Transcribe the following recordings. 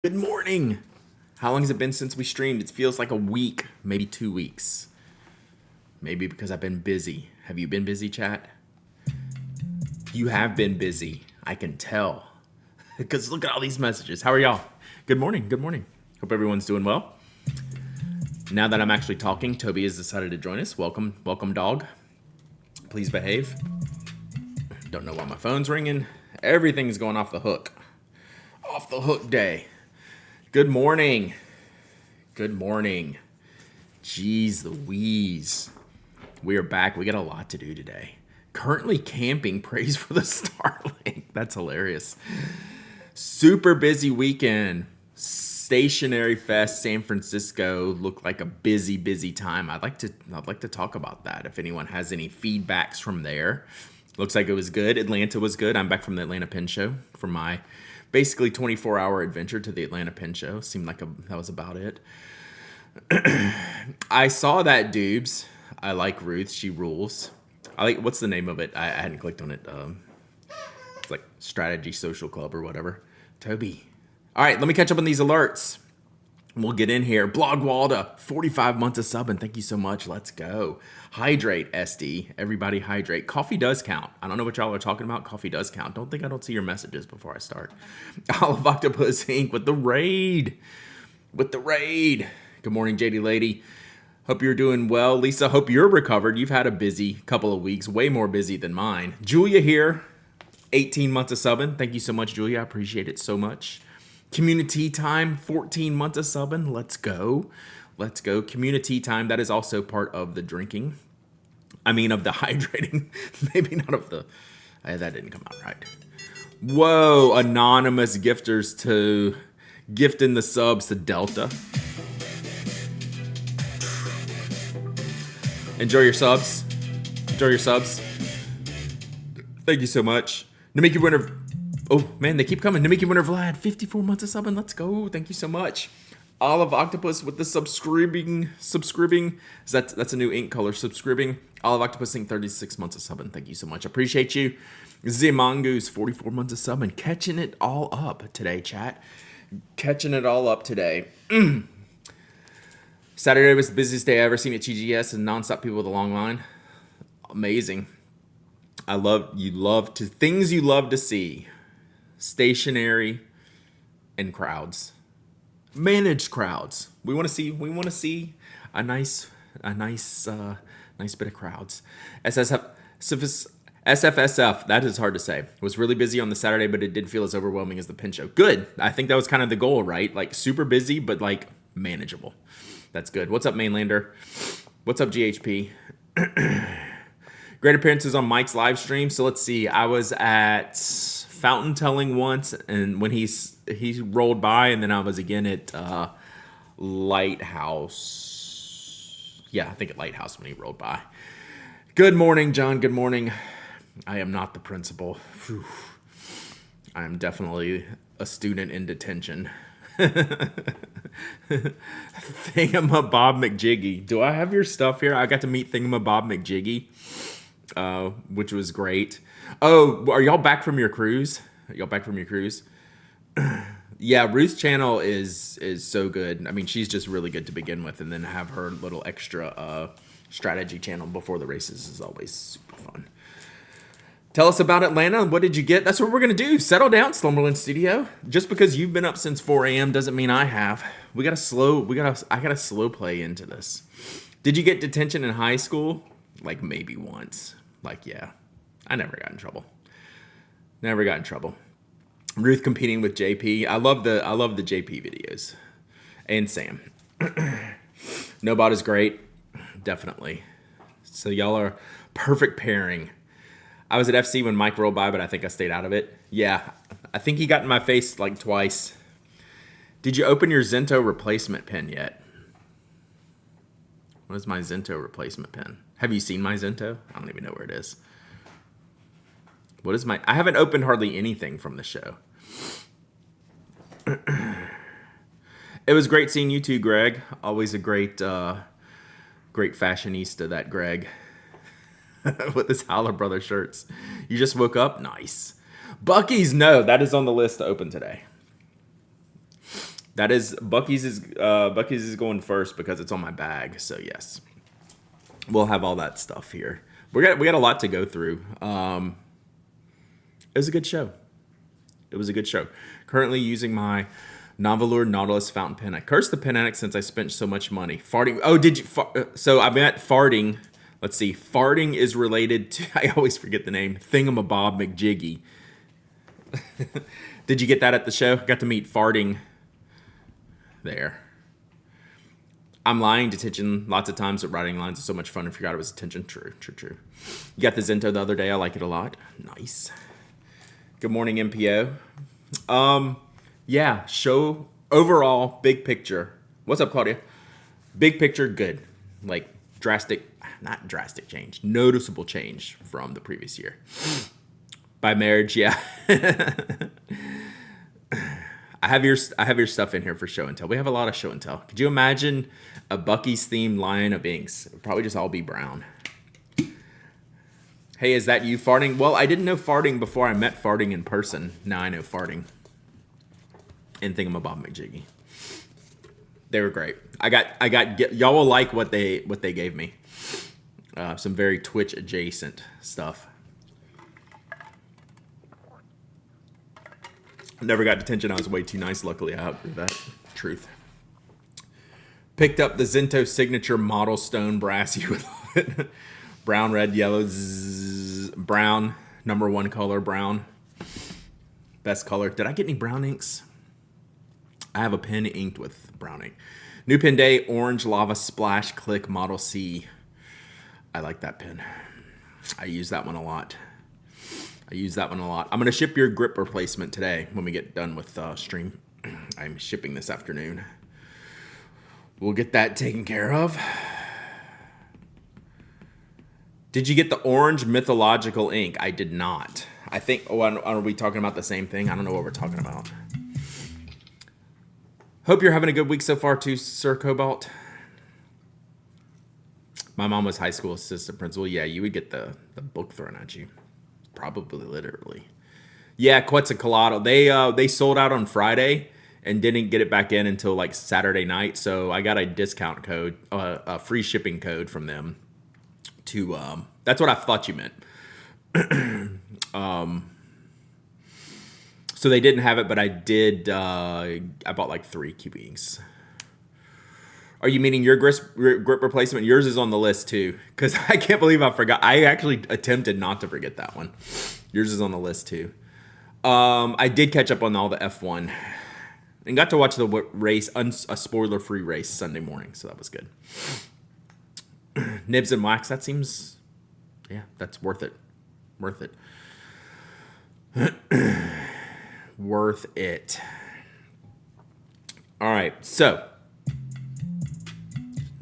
Good morning. How long has it been since we streamed? It feels like a week, maybe 2 weeks. Maybe because I've been busy. Have you been busy, chat? You have been busy. I can tell. Because look at all these messages. How are y'all? Good morning. Good morning. Hope everyone's doing well. Now that I'm actually talking, Toby has decided to join us. Welcome, welcome, dog. Please behave. Don't know why my phone's ringing. Everything's going off the hook. Off the hook day. Good morning. Good morning. Jeez Louise. We are back. We got a lot to do today. Currently camping. Praise for the Starlink. That's hilarious. Super busy weekend. Stationary Fest San Francisco looked like a busy, busy time. I'd like to talk about that. If anyone has any feedbacks from there. Looks like it was good. Atlanta was good. I'm back from the Atlanta Pen Show from my basically 24-hour adventure to the Atlanta Pen Show. Seemed like that was about it. I saw that, Dubes. I like Ruth. She rules. What's the name of it? I hadn't clicked on it. It's like Strategy Social Club or whatever. Toby. All right, let me catch up on these alerts. We'll get in here. Blog Walda, 45 months of subbing. Thank you so much. Let's go. Hydrate, SD. Everybody hydrate. Coffee does count. I don't know what y'all are talking about. Coffee does count. I don't see your messages before I start. Olive Octopus Inc. with the raid. Good morning, JD Lady. Hope you're doing well. Lisa, hope you're recovered. You've had a busy couple of weeks. Way more busy than mine. Julia here. 18 months of subbing. Thank you so much, Julia. I appreciate it so much. Community time, 14 months of subbing. Let's go. Let's go. Community time, that is also part of the drinking. I mean, of the hydrating. Maybe not of the... that didn't come out right. Whoa, anonymous gifters to gifting the subs to Delta. Enjoy your subs. Enjoy your subs. Thank you so much. Namiki Winter... Oh, man, they keep coming. Namiki Winter Vlad, 54 months of subbing. Let's go. Thank you so much. Olive Octopus with the subscribing. That's a new ink color. Subscribing. Olive Octopus Inc. 36 months of subbing. Thank you so much. Appreciate you. Zimongoose, 44 months of subbing. Catching it all up today, chat. Catching it all up today. Saturday was the busiest day I ever seen at GGS and nonstop people with a long line. Amazing. Things you love to see. Stationary and crowds, managed crowds. We want to see a nice bit of crowds. SFSF, that is hard to say. Was really busy on the Saturday, but it did feel as overwhelming as the Pen Show. Good. I think that was kind of the goal, right? Like super busy, but like manageable. That's good. What's up, Mainlander? What's up, GHP? Great appearances on Mike's live stream. So let's see. I was at Fountain Telling once, and when he rolled by, and then I was again at Lighthouse. Yeah, I think at Lighthouse when he rolled by. Good morning, John. Good morning. I am not the principal. Whew. I am definitely a student in detention. Thingamabob McJiggy. Do I have your stuff here? I got to meet Thingamabob McJiggy, which was great. Oh, are y'all back from your cruise? Yeah, Ruth's channel is so good. I mean, she's just really good to begin with, and then have her little extra strategy channel before the races is always super fun. Tell us about Atlanta. What did you get? That's what we're gonna do. Settle down, Slumberland Studio. Just because you've been up since 4 a.m. doesn't mean I have. I gotta slow play into this. Did you get detention in high school? Like maybe once. Like, yeah. I never got in trouble. Ruth competing with JP. I love the JP videos. And Sam. Nobot is great. Definitely. So y'all are perfect pairing. I was at FC when Mike rolled by, but I think I stayed out of it. Yeah. I think he got in my face like twice. Did you open your Zento replacement pen yet? What is my Zento replacement pen? Have you seen my Zento? I don't even know where it is. I haven't opened hardly anything from the show. It was great seeing you too, Greg. Always a great fashionista, that Greg. With his Howler Brother shirts. You just woke up? Nice. Bucky's, no, that is on the list to open today. That is Bucky's is going first because it's on my bag. So yes, we'll have all that stuff here. We got a lot to go through. It was a good show. Currently using my non-velour Nautilus fountain pen. I cursed the pen addict since I spent so much money. Farting. Oh, did you? So I meant farting. Let's see. Farting is related to. I always forget the name. Thingamabob McJiggy. Did you get that at the show? Got to meet Farting. There. I'm lying. Detention lots of times, but writing lines is so much fun. I forgot it was detention. True. You got the Zento the other day. I like it a lot. Nice. Good morning, MPO. Yeah, show overall, big picture. What's up, Claudia? Big picture, good. Like not drastic change, noticeable change from the previous year. By marriage, yeah. I have your stuff in here for show and tell. We have a lot of show and tell. Could you imagine a Bucky's themed line of inks? It would probably just all be brown. Hey, is that you farting? Well, I didn't know farting before I met farting in person. Now I know farting. And Thingamabob McJiggy. They were great. Y'all will like what they gave me. Some very Twitch adjacent stuff. Never got detention. I was way too nice. Luckily, I outgrew that. Truth. Picked up the Zento signature model stone brass. You would love it. Brown, red, yellow, brown. Number one color, brown. Best color. Did I get any brown inks? I have a pen inked with brown ink. New pen day, orange lava splash click model C. I like that pen. I use that one a lot. I'm going to ship your grip replacement today when we get done with stream. I'm shipping this afternoon. We'll get that taken care of. Did you get the orange mythological ink? I did not. I think, are we talking about the same thing? I don't know what we're talking about. Hope you're having a good week so far too, Sir Cobalt. My mom was high school assistant principal. Yeah, you would get the book thrown at you. Probably literally. Yeah, Quetzalcoatl. They sold out on Friday and didn't get it back in until like Saturday night. So I got a discount code, a free shipping code from them. That's what I thought you meant. So they didn't have it, but I did. I bought like 3 QBs. Are you meaning your grip replacement? Yours is on the list too, because I can't believe I forgot. I actually attempted not to forget that one. Yours is on the list too. I did catch up on all the F1 and got to watch the race, a spoiler-free race Sunday morning, so that was good. Nibs and wax, that seems, yeah, that's worth it. Worth it. All right, so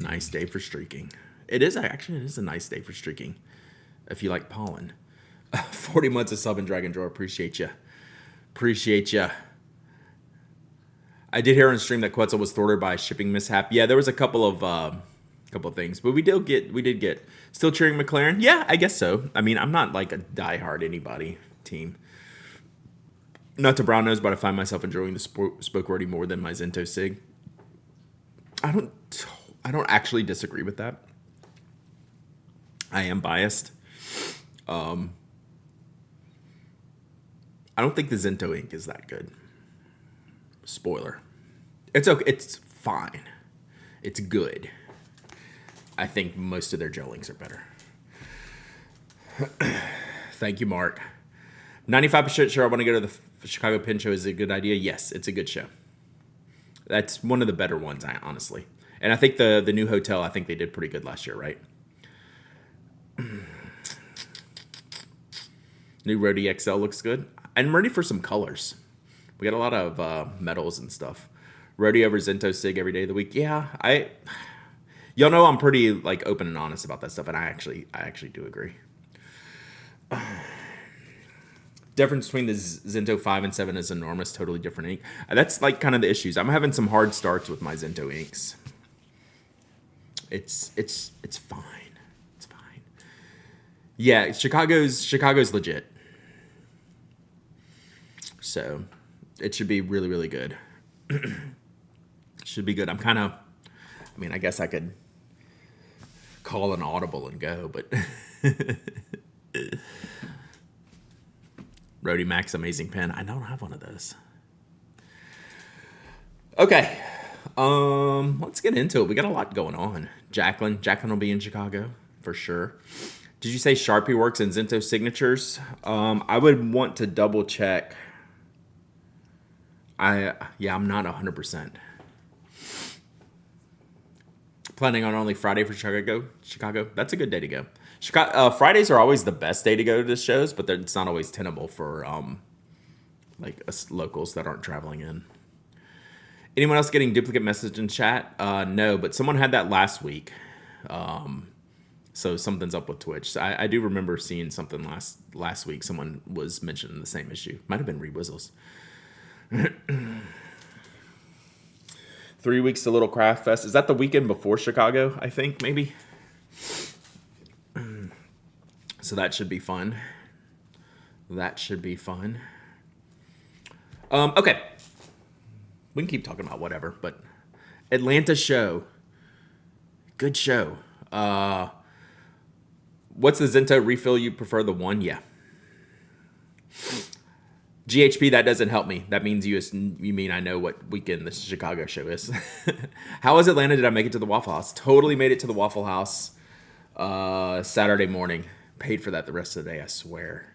nice day for streaking. It is a nice day for streaking if you like pollen. 40 months of sub and Dragon Drawer. Appreciate you. I did hear on stream that Quetzal was thwarted by a shipping mishap. Yeah, there was a couple of things, but we did get still cheering McLaren. Yeah, I guess so. I mean, I'm not like a diehard anybody team. Not to brown nose, but I find myself enjoying the spoke wordy more than my Zento Sig. I don't actually disagree with that. I am biased. I don't think the Zento ink is that good. Spoiler. It's okay. It's fine. It's good. I think most of their gel inks are better. Thank you, Mark. 95% sure I want to go to the Chicago Pen Show. Is it a good idea? Yes, it's a good show. That's one of the better ones, honestly. And I think the new hotel, I think they did pretty good last year, right? New Rhodey XL looks good. I'm ready for some colors. We got a lot of metals and stuff. Rhodey over Zento Sig every day of the week. Yeah, y'all know I'm pretty like open and honest about that stuff, and I actually do agree. Difference between the Zento 5 and 7 is enormous, totally different ink. That's like kind of the issues. I'm having some hard starts with my Zento inks. It's fine. It's fine. Yeah, Chicago's legit. So it should be really, really good. Should be good. I guess I could call an audible and go, but Rody Mac's amazing pen. I don't have one of those. Okay. Let's get into it. We got a lot going on. Jacqueline will be in Chicago for sure. Did you say Sharpie works in Zinto signatures? I would want to double check. I'm not 100%. Planning on only Friday for Chicago. That's a good day to go. Fridays are always the best day to go to the shows, but it's not always tenable for like us locals that aren't traveling in. Anyone else getting duplicate message in chat? No, but someone had that last week. So something's up with Twitch. So I do remember seeing something last week. Someone was mentioning the same issue. Might have been Reed Whistles. 3 weeks to Little Craft Fest. Is that the weekend before Chicago, I think, maybe? So that should be fun. Okay. We can keep talking about whatever, but Atlanta show. Good show. What's the Zinto refill you prefer? The one? Yeah. GHP, that doesn't help me. That means you mean I know what weekend the Chicago show is. How was Atlanta? Did I make it to the Waffle House? Totally made it to the Waffle House Saturday morning. Paid for that the rest of the day, I swear.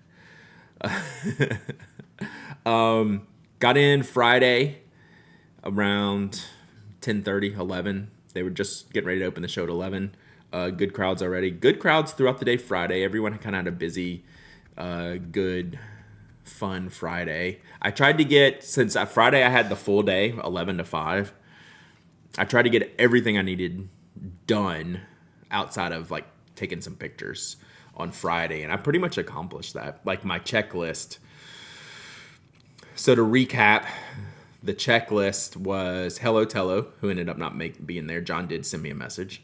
Got in Friday around 10:30, 11. They were just getting ready to open the show at 11. Good crowds already. Good crowds throughout the day Friday. Everyone kind of had a busy, good, fun Friday. I tried to get, since Friday I had the full day, 11 to 5. I tried to get everything I needed done outside of like taking some pictures on Friday, and I pretty much accomplished that. Like my checklist. So to recap, the checklist was Hello Tello, who ended up not being there. John did send me a message.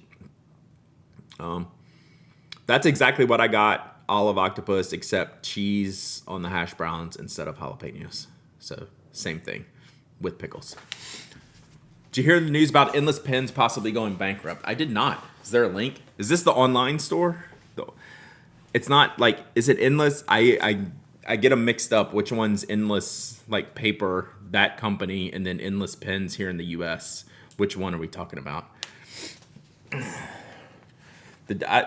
That's exactly what I got. Olive octopus, except cheese on the hash browns instead of jalapenos. So same thing with pickles. Did you hear the news about Endless Pens possibly going bankrupt? I did not. Is there a link? Is this the online store? It's not like, is it Endless? I get them mixed up. Which one's Endless, like paper, that company, and then Endless Pens here in the U.S.? Which one are we talking about?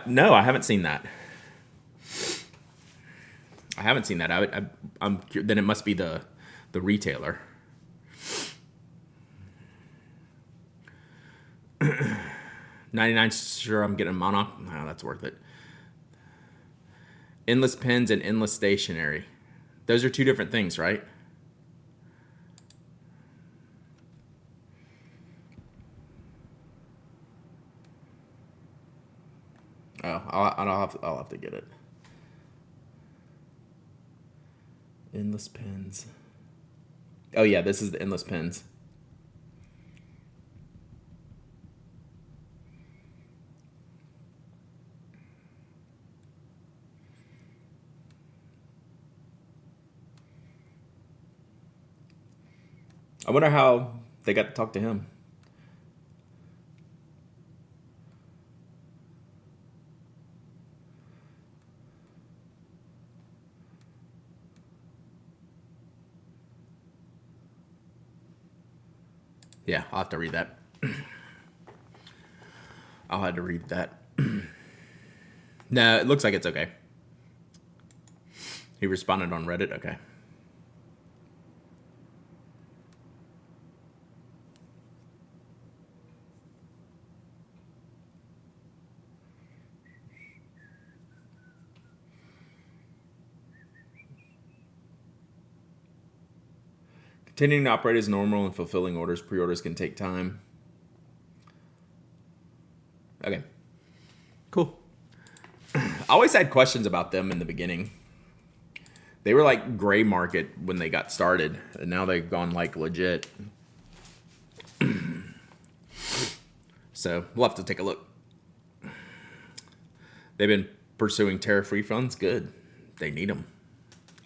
No, I haven't seen that. Then it must be the retailer. 99 sure I'm getting Monarch. No, that's worth it. Endless Pens and Endless Stationery. Those are two different things, right? Oh, I'll have to get it. Endless Pens. Oh yeah, this is the Endless Pens. I wonder how they got to talk to him. Yeah, I'll have to read that. I'll have to read that. No, it looks like it's okay. He responded on Reddit. Okay. Continuing to operate as normal and fulfilling orders. Pre-orders can take time. Okay. Cool. I always had questions about them in the beginning. They were like gray market when they got started, and now they've gone like legit. So we'll have to take a look. They've been pursuing tariff refunds. Good. They need them.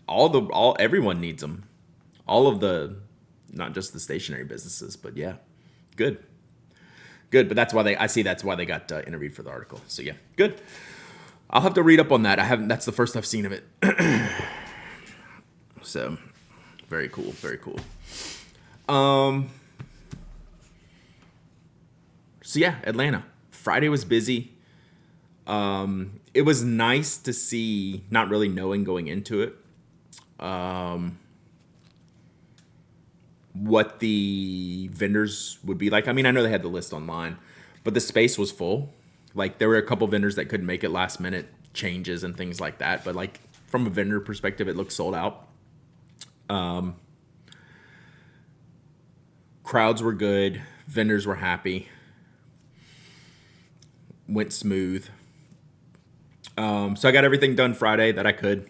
Everyone needs them. All of the, not just the stationary businesses, but yeah, Good. Good, but that's why they got interviewed for the article. So yeah, good. I'll have to read up on that. That's the first I've seen of it. So, very cool, very cool. So yeah, Atlanta. Friday was busy. It was nice to see, not really knowing going into it, what the vendors would be like. I mean, I know they had the list online, but the space was full. Like, there were a couple vendors that couldn't make it last minute changes and things like that. But like, from a vendor perspective, it looked sold out. Crowds were good. Vendors were happy. Went smooth. So I got everything done Friday that I could.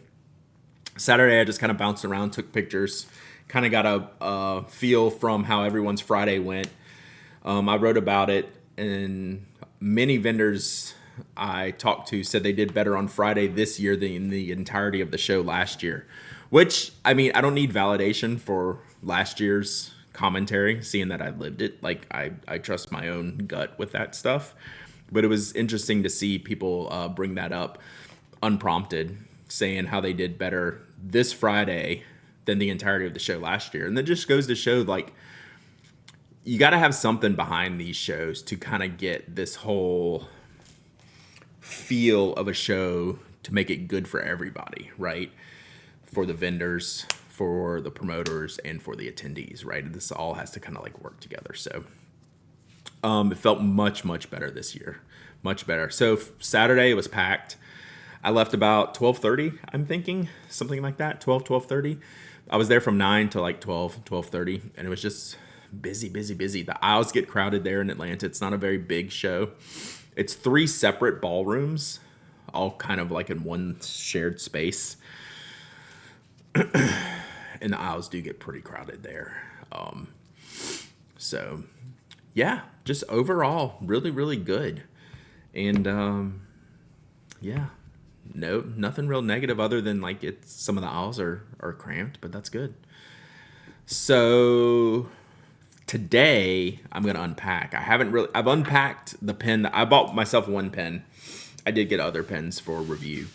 Saturday, I just kind of bounced around, took pictures, kind of got a feel from how everyone's Friday went. I wrote about it, and many vendors I talked to said they did better on Friday this year than the entirety of the show last year. Which, I mean, I don't need validation for last year's commentary, seeing that I lived it. Like, I trust my own gut with that stuff. But it was interesting to see people bring that up unprompted, saying how they did better this Friday than the entirety of the show last year. And that just goes to show, like, you got to have something behind these shows to kind of get this whole feel of a show to make it good for everybody, right? For the vendors, for the promoters, and for the attendees, right? This all has to kind of like work together. So it felt much, much better this year. Much better. So Saturday it was packed. I left about 12:30, I'm thinking. Something like that, 12:30. I was there from 9 to like 12:30. And it was just busy, busy, busy. The aisles get crowded there in Atlanta. It's not a very big show. It's 3 separate ballrooms, all kind of like in one shared space. And the aisles do get pretty crowded there. So, yeah, just overall, really, really good. And, yeah, no, nothing real negative other than, like, some of the aisles are cramped, but that's good. So, today, I'm going to unpack. I've unpacked the pen. I bought myself one pen. I did get other pens for review.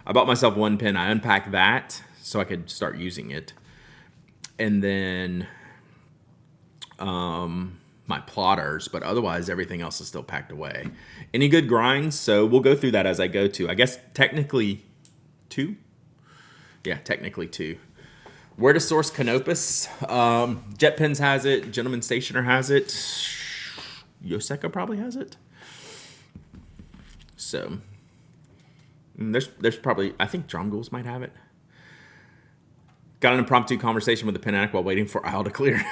I bought myself one pen. I unpacked that so I could start using it. And then my plotters, but otherwise everything else is still packed away. Any good grinds? So we'll go through that as I go to. I guess technically 2. Yeah, technically 2. Where to source Canopus? Jet Pens has it. Gentleman Stationer has it. Yoseka probably has it. So there's probably, I think Drum Ghouls might have it. Got an impromptu conversation with the pen addict while waiting for aisle to clear.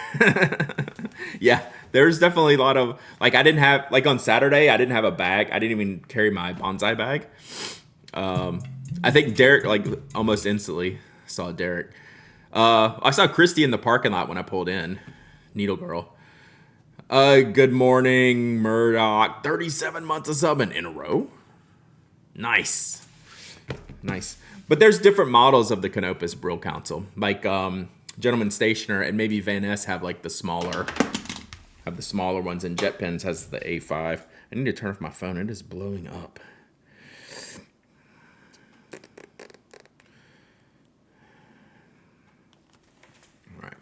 Yeah, there's definitely a lot of, like, I didn't have, like, on Saturday, I didn't have a bag. I didn't even carry my bonsai bag. I think Derek, like, almost instantly saw Derek. I saw Christy in the parking lot when I pulled in. Needle Girl. Good morning, Murdoch. 37 months of subbing in a row. Nice. Nice. But there's different models of the Canopus Brill Council. Like, Gentleman Stationer and maybe Van Ness have, like, the smaller ones, and Jet Pens has the A5. I need to turn off my phone. It is blowing up. All right.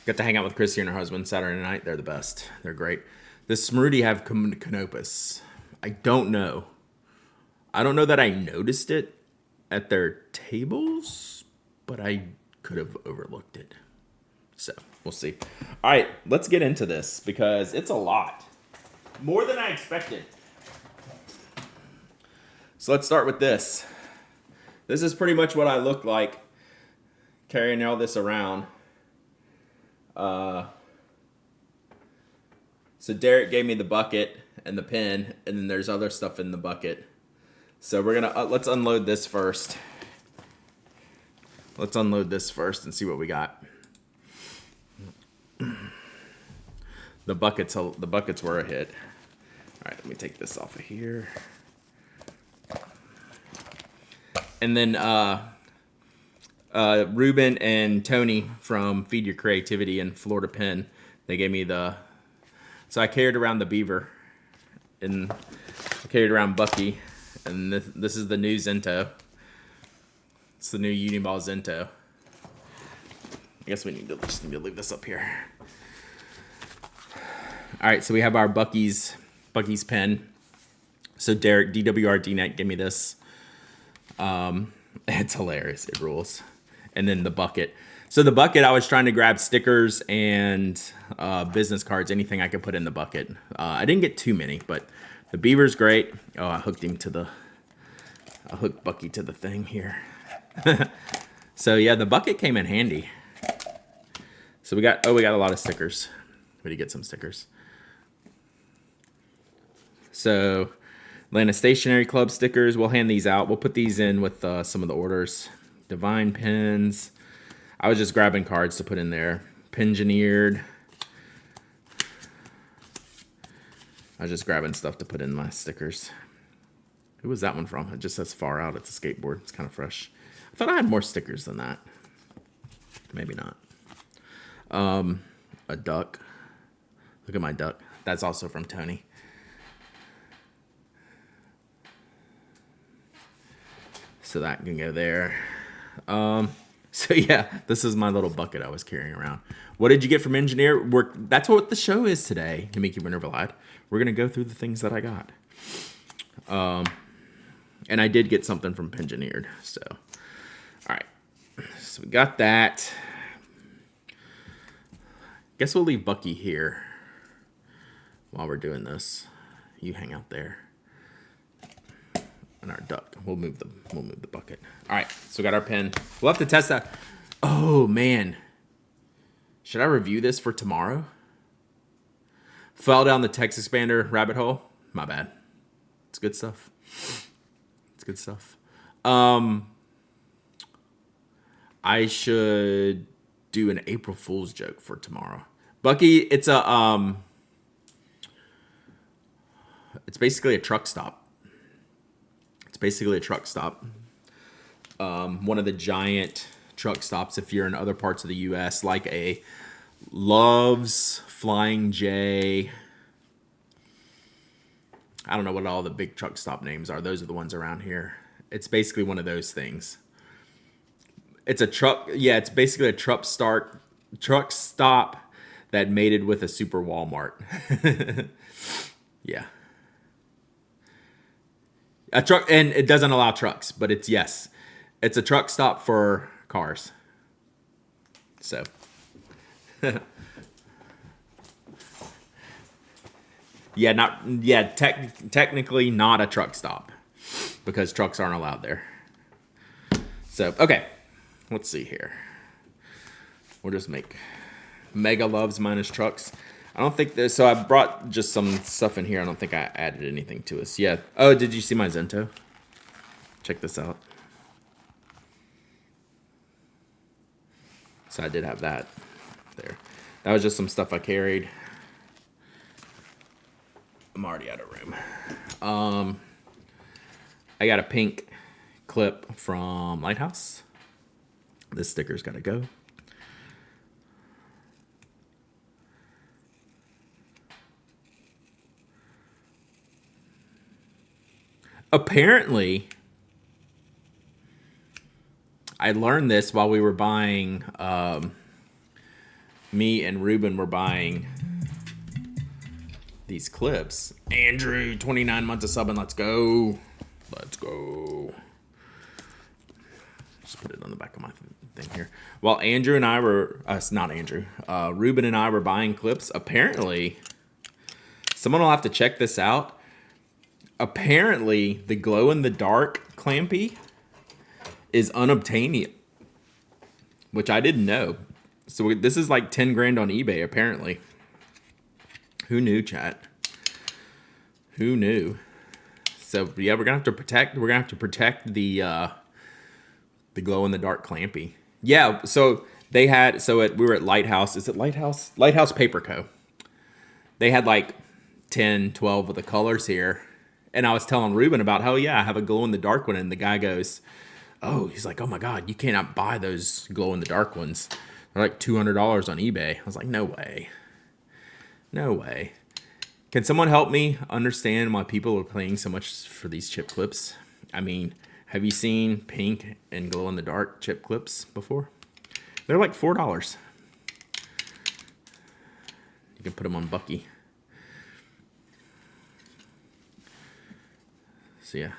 Got to hang out with Chrissy and her husband Saturday night. They're the best. They're great. Does Smrooty have Canopus? I don't know. I don't know that I noticed it at their tables, but I could have overlooked it. So, we'll see. All right, let's get into this because it's a lot. More than I expected. So, let's start with this. This is pretty much what I look like carrying all this around. So, Derek gave me the bucket and the pen, and then there's other stuff in the bucket. So we're gonna let's unload this first. Let's unload this first and see what we got. The buckets were a hit. All right, let me take this off of here. And then Ruben and Tony from Feed Your Creativity in Florida Pen. They gave me so I carried around the beaver, and I carried around Bucky, and this is the new Zento. It's the new Uniball Zento. I guess we just need to leave this up here. All right, so we have our Bucky's pen. So Derek, DWRDNet, gave me this. It's hilarious. It rules. And then the bucket. So the bucket, I was trying to grab stickers and business cards, anything I could put in the bucket. I didn't get too many, but the beaver's great. Oh, I hooked Bucky to the thing here. So yeah, the bucket came in handy. So we got a lot of stickers. We did get some stickers. So Atlanta Stationery Club stickers, we'll hand these out. We'll put these in with some of the orders. Divine pens. I was just grabbing cards to put in there. Pengineered. I was just grabbing stuff to put in my stickers. Who was that one from? It just says Far Out. It's a skateboard. It's kind of fresh. I thought I had more stickers than that. Maybe not. A duck. Look at my duck. That's also from Tony. So that can go there. So yeah, this is my little bucket I was carrying around. What did you get from Engineer? That's what the show is today, Kamiki Wintervillad. We're going to go through the things that I got. And I did get something from Pengineered. So, all right. So we got that. Guess we'll leave Bucky here while we're doing this. You hang out there. And our duck. We'll move the bucket. All right. So we got our pen. We'll have to test that. Oh man. Should I review this for tomorrow? Fell down the text expander rabbit hole. My bad. It's good stuff. It's good stuff. I should do an April Fool's joke for tomorrow. Bucky, it's basically a truck stop. One of the giant truck stops if you're in other parts of the U.S., like a Love's, Flying J. I don't know what all the big truck stop names are. Those are the ones around here. It's basically one of those things. It's a truck. Yeah, it's basically a truck stop that mated with a super Walmart. Yeah. A truck, and it doesn't allow trucks, but it's a truck stop for cars. So. Technically not a truck stop because trucks aren't allowed there. So, okay. Let's see here. We'll just make Mega Loves minus trucks. I don't think so I brought just some stuff in here. I don't think I added anything to us. Yeah. Oh, did you see my Zento? Check this out. So I did have that there. That was just some stuff I carried. I'm already out of room. I got a pink clip from Lighthouse. This sticker's got to go. Apparently, I learned this while we were buying, me and Ruben were buying these clips. Andrew, 29 months of subbing. Let's go. Let's go. Just put it on the back of my thing here. While Andrew and I were, not Andrew, Ruben and I were buying clips, apparently, someone will have to check this out. Apparently, the glow-in-the-dark clampy is unobtainium, which I didn't know. So this is like 10 grand on eBay, apparently. Who knew, chat? Who knew? So yeah, we're gonna have to protect the glow-in-the-dark clampy. Yeah, so they had we were at Lighthouse. Is it Lighthouse? Lighthouse Paper Co. They had like 10, 12 of the colors here. And I was telling Ruben about how, yeah, I have a glow-in-the-dark one. And the guy goes, Oh, he's like, oh my God, you cannot buy those glow in the dark ones. They're like $200 on eBay. I was like, no way. No way. Can someone help me understand why people are paying so much for these chip clips? I mean, have you seen pink and glow in the dark chip clips before? They're like $4. You can put them on Bucky. So yeah,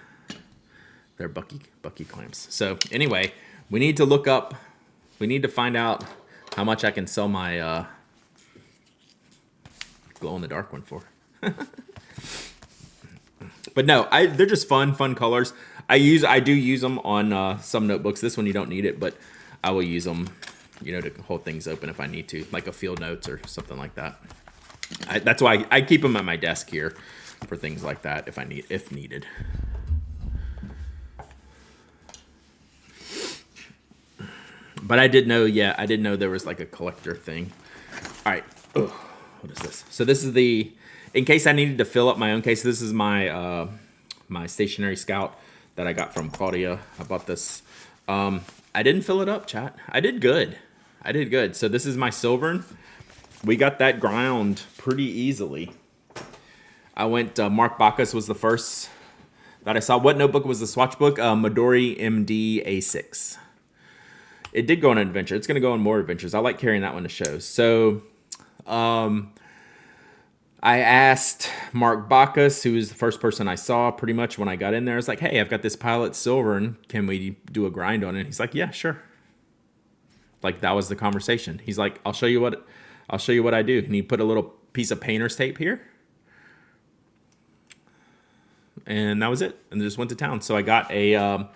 they're Bucky clamps. So anyway, we need to look up. We need to find out how much I can sell my glow in the dark one for. But no, they're just fun colors. I do use them on some notebooks. This one you don't need it, but I will use them, to hold things open if I need to, like a field notes or something like that. That's why I keep them at my desk here for things like that if needed. But I did know there was like a collector thing. All right. Ugh, what is this? So this is in case I needed to fill up my own case. This is my my stationary scout that I got from Claudia. I bought this. I didn't fill it up, chat. I did good. So this is my Silvern. We got that ground pretty easily. I went, Mark Bacchus was the first that I saw. What notebook was the swatch book? Midori MD A6. It did go on an adventure. It's going to go on more adventures. I like carrying that one to shows. So I asked Mark Bacchus, who was the first person I saw pretty much when I got in there. I was like, hey, I've got this Pilot Silvern. Can we do a grind on it? He's like, yeah, sure. Like, that was the conversation. He's like, I'll show you what I do. And he put a little piece of painter's tape here. And that was it. And just went to town. So I got a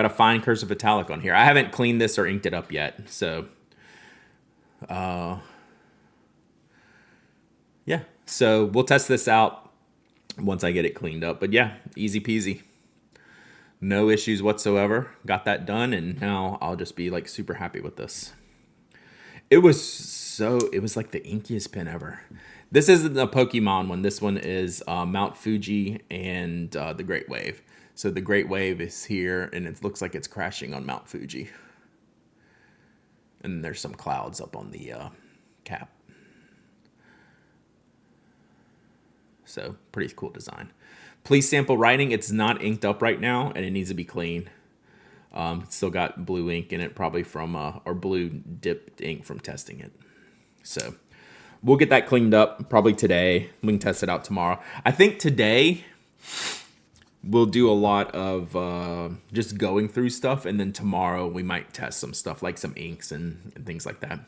fine cursive italic on here. I haven't cleaned this or inked it up yet. So, yeah. So we'll test this out once I get it cleaned up. But yeah, easy peasy. No issues whatsoever. Got that done. And now I'll just be like super happy with this. It was like the inkiest pen ever. This isn't a Pokemon one. This one is Mount Fuji and the Great Wave. So the Great Wave is here, and it looks like it's crashing on Mount Fuji. And there's some clouds up on the cap. So pretty cool design. Please sample writing. It's not inked up right now, and it needs to be clean. It's still got blue ink in it, probably from, or blue dipped ink from testing it. So we'll get that cleaned up probably today. We can test it out tomorrow. I think today we'll do a lot of just going through stuff, and then tomorrow we might test some stuff like some inks and things like that.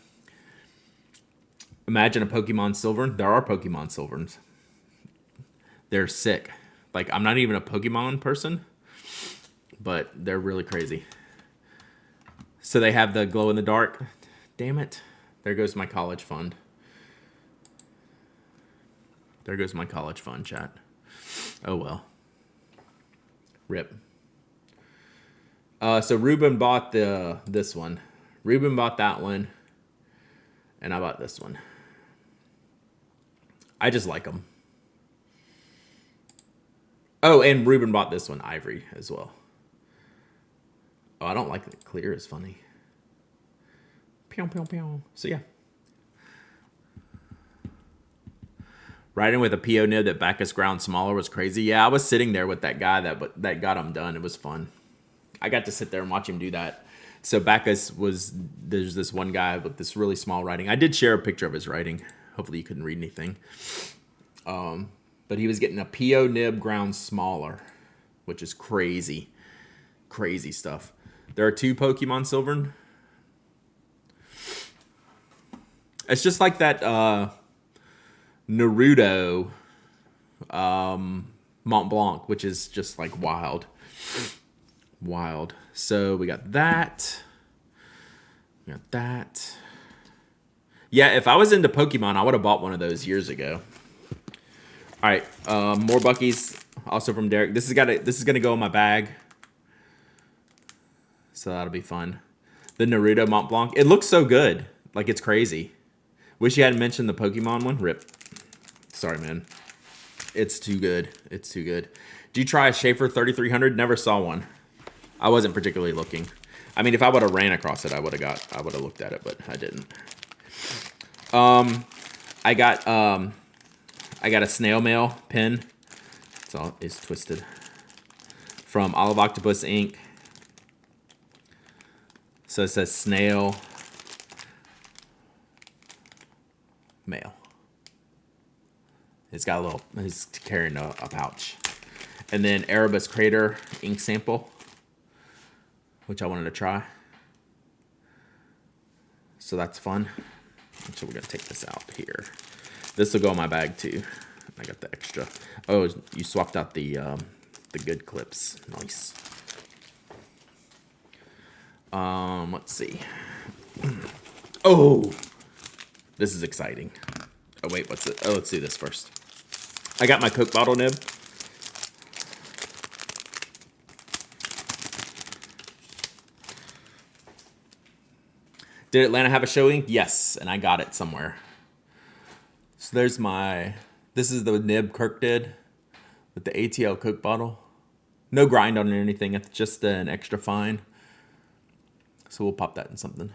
Imagine a Pokemon Silvern. There are Pokemon Silverns. They're sick. Like, I'm not even a Pokemon person, but they're really crazy. So they have the glow in the dark. Damn it. There goes my college fund. There goes my college fund, chat. Oh, well. Rip. So Ruben bought this one. Ruben bought that one. And I bought this one. I just like them. Oh, and Ruben bought this one, Ivory, as well. Oh, I don't like the clear. It's funny. Pew, pew, pew. So, yeah. Riding with a PO nib that Bacchus ground smaller was crazy. Yeah, I was sitting there with that guy that got him done. It was fun. I got to sit there and watch him do that. So Bacchus there's this one guy with this really small writing. I did share a picture of his writing. Hopefully you couldn't read anything. But he was getting a PO nib ground smaller, which is crazy. Crazy stuff. There are 2 Pokemon Silvern. It's just like that Naruto Mont Blanc, which is just like wild. Wild. So we got that. We got that. Yeah, if I was into Pokemon, I would have bought one of those years ago. All right, more Buckies, also from Derek. This is gonna go in my bag, so that'll be fun. The Naruto Mont Blanc. It looks so good, like it's crazy. Wish you hadn't mentioned the Pokemon one. Rip. Sorry, man. It's too good. It's too good. Do you try a Schaefer 3300? Never saw one. I wasn't particularly looking. I mean, if I would have ran across it, I would have looked at it, but I didn't. I got a snail mail pen. It's twisted. From Olive Octopus Ink. So it says snail mail. It's got a little, he's carrying a pouch. And then Erebus Crater ink sample, which I wanted to try. So that's fun. So we're gonna take this out here. This will go in my bag too. I got the extra. Oh, you swapped out the good clips. Nice. Let's see. Oh, this is exciting. Oh wait, what's it? Oh, let's do this first. I got my Coke bottle nib. Did Atlanta have a show ink? Yes, and I got it somewhere. So there's this is the nib Kirk did with the ATL Coke bottle. No grind on it or anything, it's just an extra fine. So we'll pop that in something.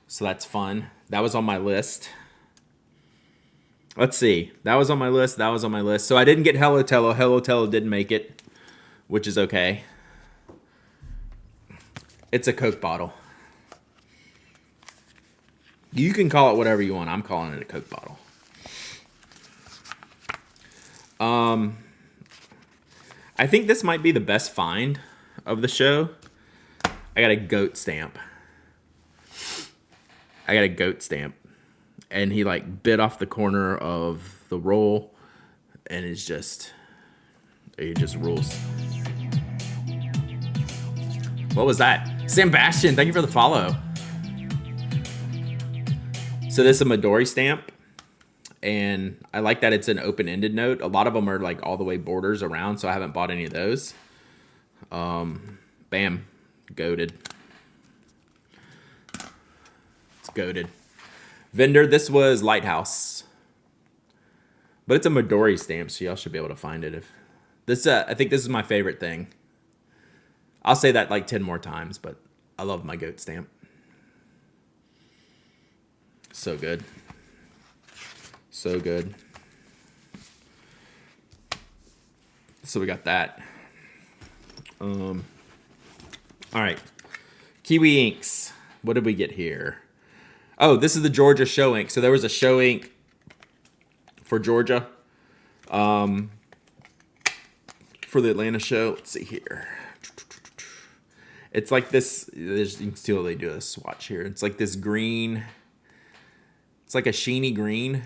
So that's fun. That was on my list. Let's see. That was on my list. That was on my list. So I didn't get Hello Tello. Hello Tello didn't make it, which is okay. It's a Coke bottle. You can call it whatever you want. I'm calling it a Coke bottle. I think this might be the best find of the show. I got a goat stamp. And he like bit off the corner of the roll, and it just rules. What was that? Sam Bastion, thank you for the follow. So this is a Midori stamp, and I like that it's an open-ended note. A lot of them are like all the way borders around, so I haven't bought any of those. Bam, goated. It's goated. Vendor, this was Lighthouse, but it's a Midori stamp, so y'all should be able to find it. If this, I think this is my favorite thing. I'll say that like 10 more times, but I love my goat stamp. So good. So good. So we got that. All right. Kiwi inks. What did we get here? Oh, this is the Georgia show ink. So there was a show ink for Georgia. For the Atlanta show. Let's see here. It's like this. You can see how they do a swatch here. It's like this green. It's like a sheeny green.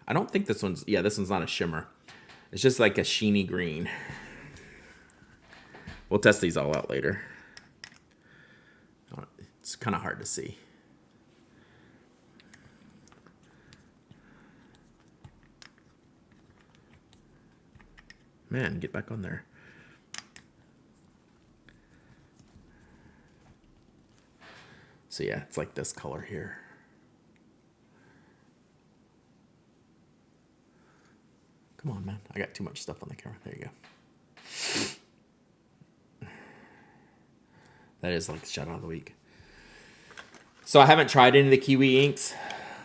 I don't think this one's. Yeah, this one's not a shimmer. It's just like a sheeny green. We'll test these all out later. It's kind of hard to see. Man, get back on there. So yeah, it's like this color here. Come on, man. I got too much stuff on the camera. There you go. That is like the shout out of the week. So I haven't tried any of the Kiwi inks.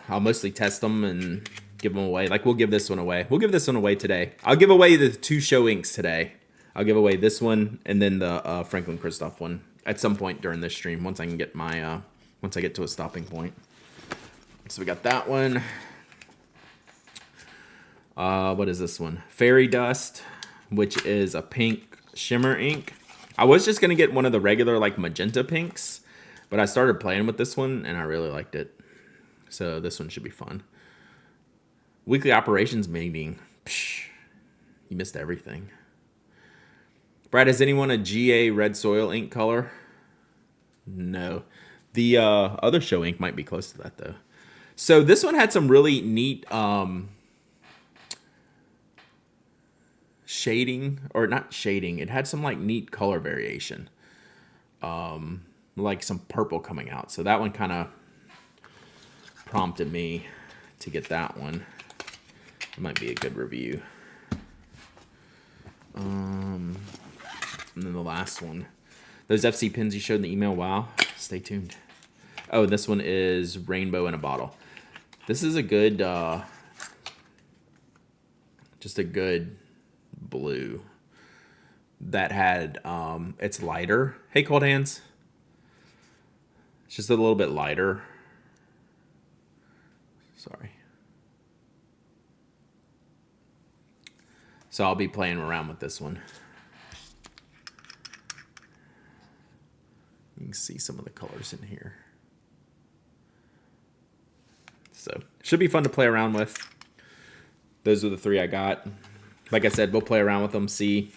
I'll mostly test them and give them away. Like we'll give this one away. We'll give this one away today. I'll give away the 2 show inks today. I'll give away this one and then the Franklin Christoph one at some point during this stream once I can get my once I get to a stopping point. So we got that one. What is this one? Fairy Dust, which is a pink shimmer ink. I was just gonna get one of the regular like magenta pinks, but I started playing with this one and I really liked it. So this one should be fun. Weekly operations meeting. Psh, you missed everything. Brad, has anyone a GA red soil ink color? No. The other show ink might be close to that though. So this one had some really neat shading, or not shading. It had some like neat color variation. Like some purple coming out. So that one kind of prompted me to get that one. It might be a good review. And then the last one. Those FC pins you showed in the email, wow. Stay tuned. Oh, this one is rainbow in a bottle. This is a good, just a good blue that had, it's lighter. Hey, Cold Hands. It's just a little bit lighter. Sorry. So I'll be playing around with this one. You can see some of the colors in here. So should be fun to play around with. Those are the 3 I got. Like I said, we'll play around with them, see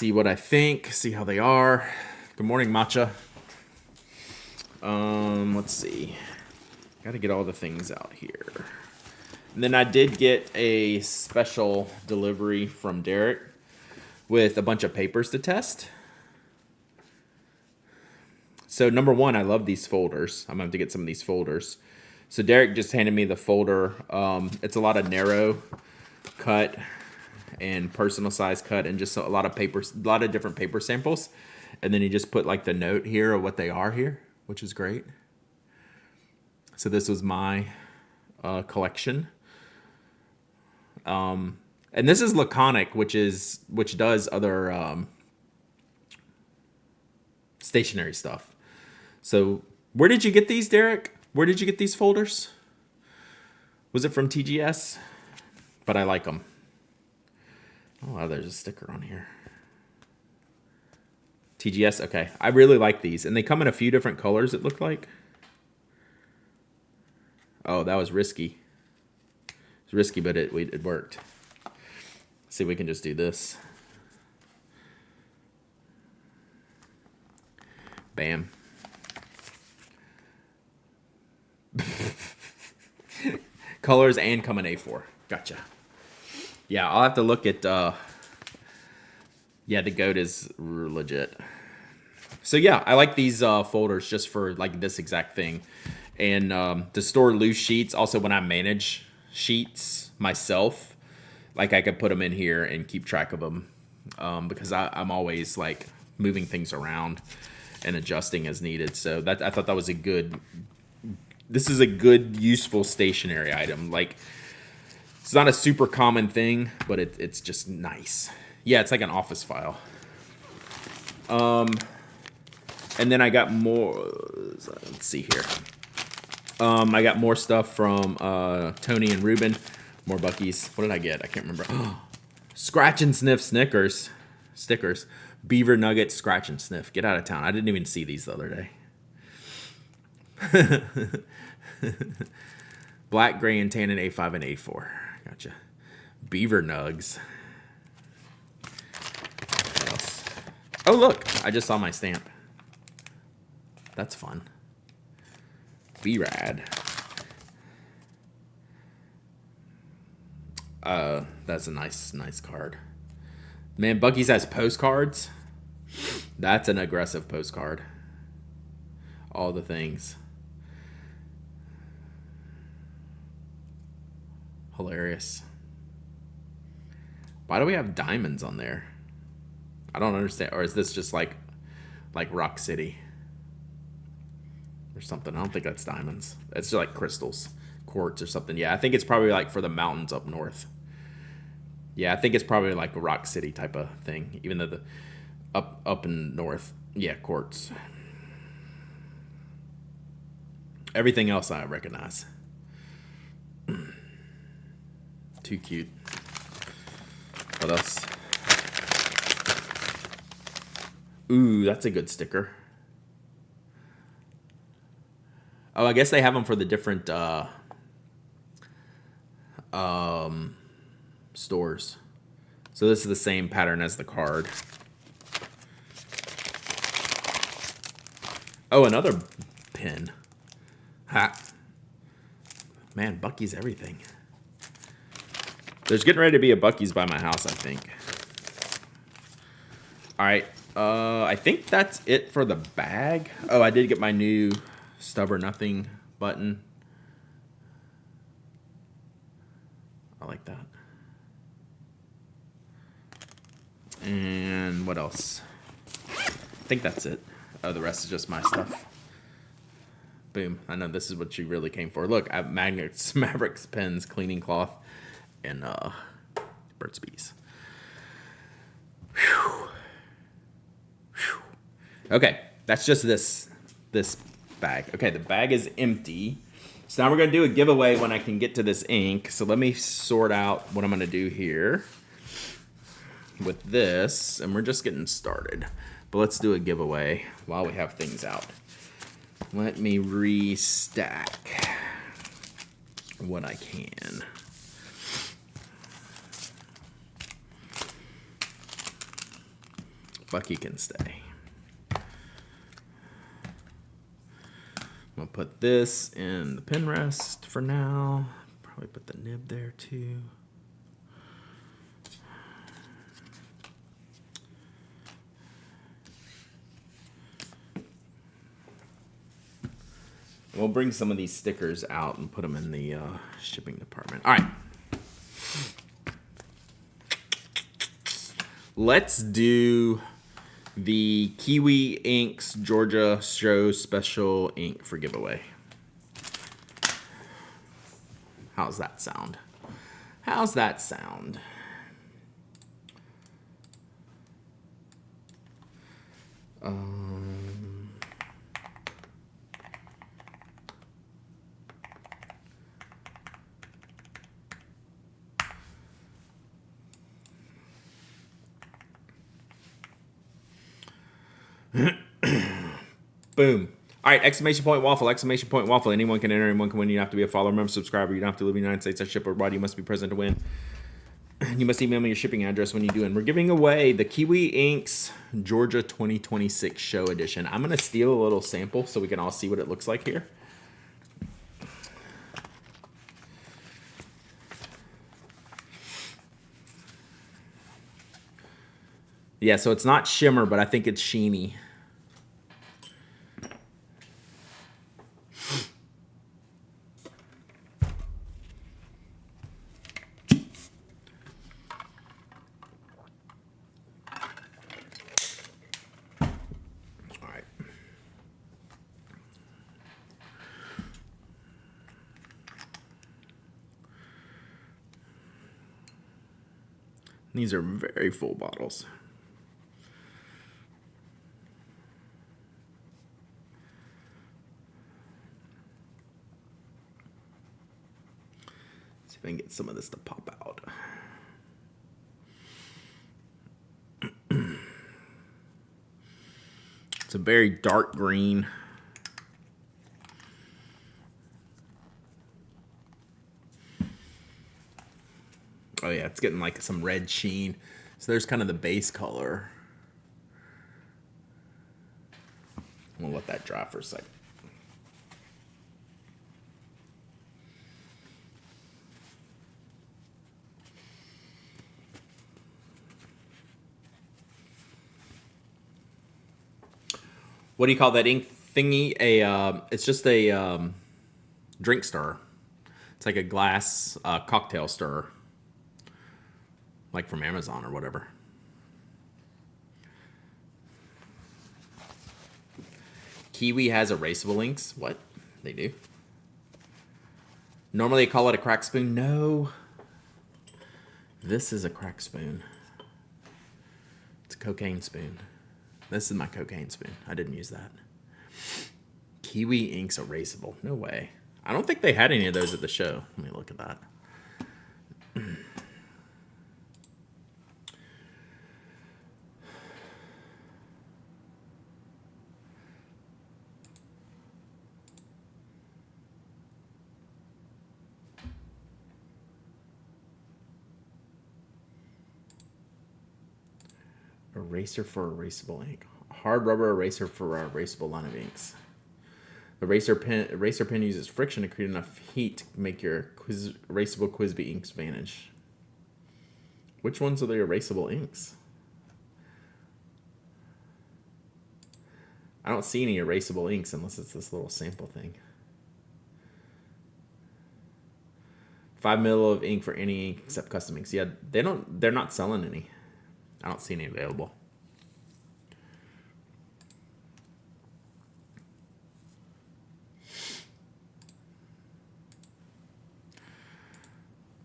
what I think, see how they are. Good morning, Matcha. Let's see. Got to get all the things out here. And then I did get a special delivery from Derek with a bunch of papers to test. So number 1, I love these folders. I'm going to have to get some of these folders. So Derek just handed me the folder. It's a lot of narrow cut and personal size cut and just a lot of papers, a lot of different paper samples. And then he just put like the note here of what they are here, which is great. So this was my collection. And this is Laconic, which does other stationery stuff. So where did you get these, Derek? Where did you get these folders? Was it from TGS? But I like them. Oh, wow, there's a sticker on here. TGS, okay. I really like these. And they come in a few different colors, it looked like. Oh, that was risky. It's risky, but it worked. Let's see if we can just do this. Bam. Colors and come in A4. Gotcha. Yeah, I'll have to look at... yeah, the goat is legit. So yeah, I like these folders just for like this exact thing. And to store loose sheets, also when I manage sheets myself, like I could put them in here and keep track of them. Because I'm always like moving things around and adjusting as needed. So that I thought that was a good... This is a good, useful stationery item. Like, it's not a super common thing, but it's just nice. Yeah, it's like an office file. And then I got more. Let's see here. I got more stuff from Tony and Ruben. More Buc-ee's. What did I get? I can't remember. Scratch and Sniff Snickers. Stickers. Beaver Nugget Scratch and Sniff. Get out of town. I didn't even see these the other day. Black, gray, and tan in A5 and A4. Gotcha. Beaver Nugs. What else? Oh, look. I just saw my stamp. That's fun. B-Rad. That's a nice card. Man, Buc-ee's has postcards. That's an aggressive postcard. All the things. Hilarious. Why do we have diamonds on there? I don't understand. Or is this just like Rock City or something? I don't think that's diamonds. It's just like crystals, quartz or something. Yeah, I think it's probably like for the mountains up north. Yeah, I think it's probably like a Rock City type of thing, even though the up in north, yeah, quartz. Everything else I recognize. Too cute. What else? Ooh, that's a good sticker. Oh, I guess they have them for the different stores. So this is the same pattern as the card. Oh, another pin. Ha. Man, Buc-ee's everything. There's getting ready to be a Buc-ee's by my house, I think. All right. I think that's it for the bag. Oh, I did get my new Stub or Nothing button. I like that. And what else? I think that's it. Oh, the rest is just my stuff. Boom. I know this is what you really came for. Look, I have magnets, Mavericks, pens, cleaning cloth, and Burt's Bees. Whew. Whew. Okay, that's just this bag. Okay, the bag is empty. So now we're going to do a giveaway when I can get to this ink. So let me sort out what I'm going to do here with this. And we're just getting started. But let's do a giveaway while we have things out. Let me restack what I can. Bucky can stay. I'm going to put this in the pen rest for now. Probably put the nib there too. We'll bring some of these stickers out and put them in the shipping department. All right. Let's do the Kiwi Inks Georgia Show Special ink for giveaway. How's that sound? How's that sound? Boom. All right, exclamation point waffle, exclamation point waffle. Anyone can enter, anyone can win. You don't have to be a follower, member, subscriber. You don't have to live in the United States. I ship abroad. You must be present to win. You must email me your shipping address when you do. And we're giving away the Kiwi Inks Georgia 2026 Show Edition. I'm going to steal a little sample so we can all see what it looks like here. Yeah, so it's not shimmer, but I think it's sheeny. These are very full bottles. See if I can get some of this to pop out. It's a very dark green. Oh yeah, it's getting like some red sheen. So there's kind of the base color. We'll let that dry for a second. What do you call that ink thingy? It's just a drink stirrer. It's like a glass cocktail stirrer. Like from Amazon or whatever. Kiwi has erasable inks. What? They do? Normally they call it a crack spoon. No. This is a crack spoon. It's a cocaine spoon. This is my cocaine spoon. I didn't use that. Kiwi inks erasable. No way. I don't think they had any of those at the show. Let me look at that. Eraser for erasable ink. Hard rubber eraser for a erasable line of inks. The eraser pen uses friction to create enough heat to make your erasable Quizby inks vanish. Which ones are the erasable inks? I don't see any erasable inks unless it's this little sample thing. 5 ml of ink for any ink except custom inks. Yeah, they're not selling any. I don't see any available.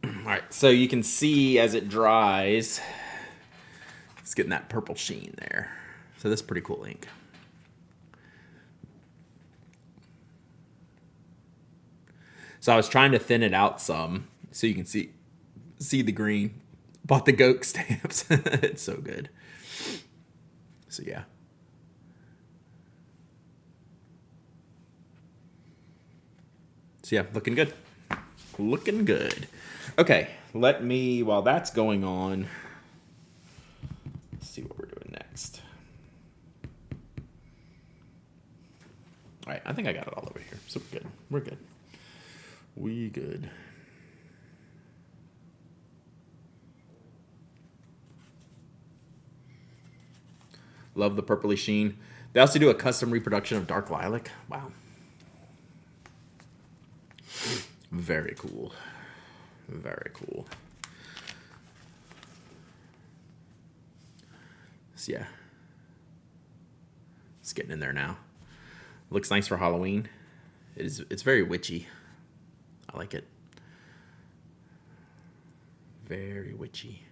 All right, so you can see as it dries, it's getting that purple sheen there. So this is pretty cool ink. So I was trying to thin it out some so you can see the green. Bought the Goat stamps. It's so good. So yeah. So yeah, looking good. Looking good. Okay, let me, while that's going on, let's see what we're doing next. All right, I think I got it all over here. So we're good. We're good. We good. Love the purpley sheen. They also do a custom reproduction of Dark Lilac. Wow. Very cool. Very cool. So yeah. It's getting in there now. Looks nice for Halloween. It's very witchy. I like it. Very witchy.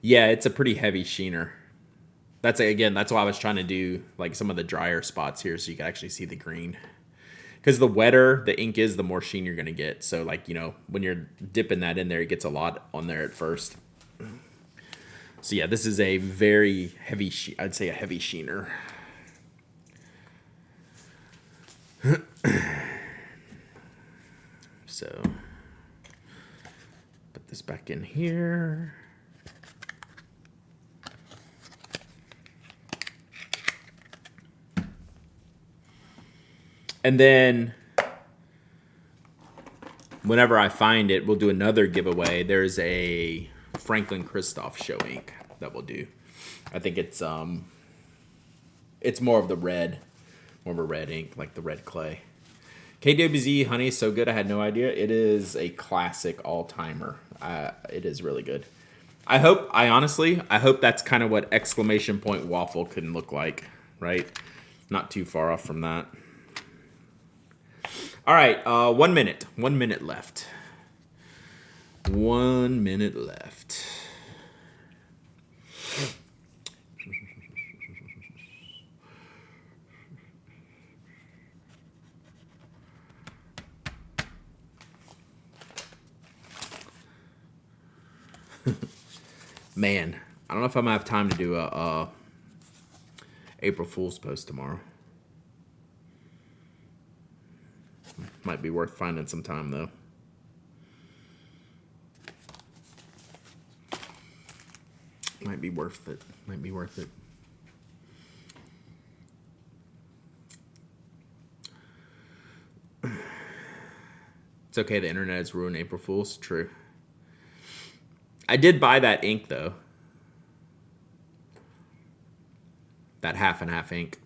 Yeah, it's a pretty heavy sheener. That's why I was trying to do like some of the drier spots here so you can actually see the green. Because the wetter the ink is, the more sheen you're going to get. So like, you know, when you're dipping that in there, it gets a lot on there at first. So yeah, this is a very heavy, I'd say a heavy sheener. So put this back in here. And then whenever I find it, we'll do another giveaway. There's a Franklin Christoph show ink that we'll do. I think it's more of the red, more of a red ink, like the red clay. KWZ honey is so good, I had no idea. It is a classic all-timer. It is really good. I hope that's kind of what exclamation point waffle can look like, right? Not too far off from that. All right, 1 minute. 1 minute left. 1 minute left. Man, I don't know if I'm gonna have time to do a April Fool's post tomorrow. Might be worth finding some time though. Might be worth it. Might be worth it. It's okay, the internet has ruined April Fool's. True. I did buy that ink though. That half and half ink.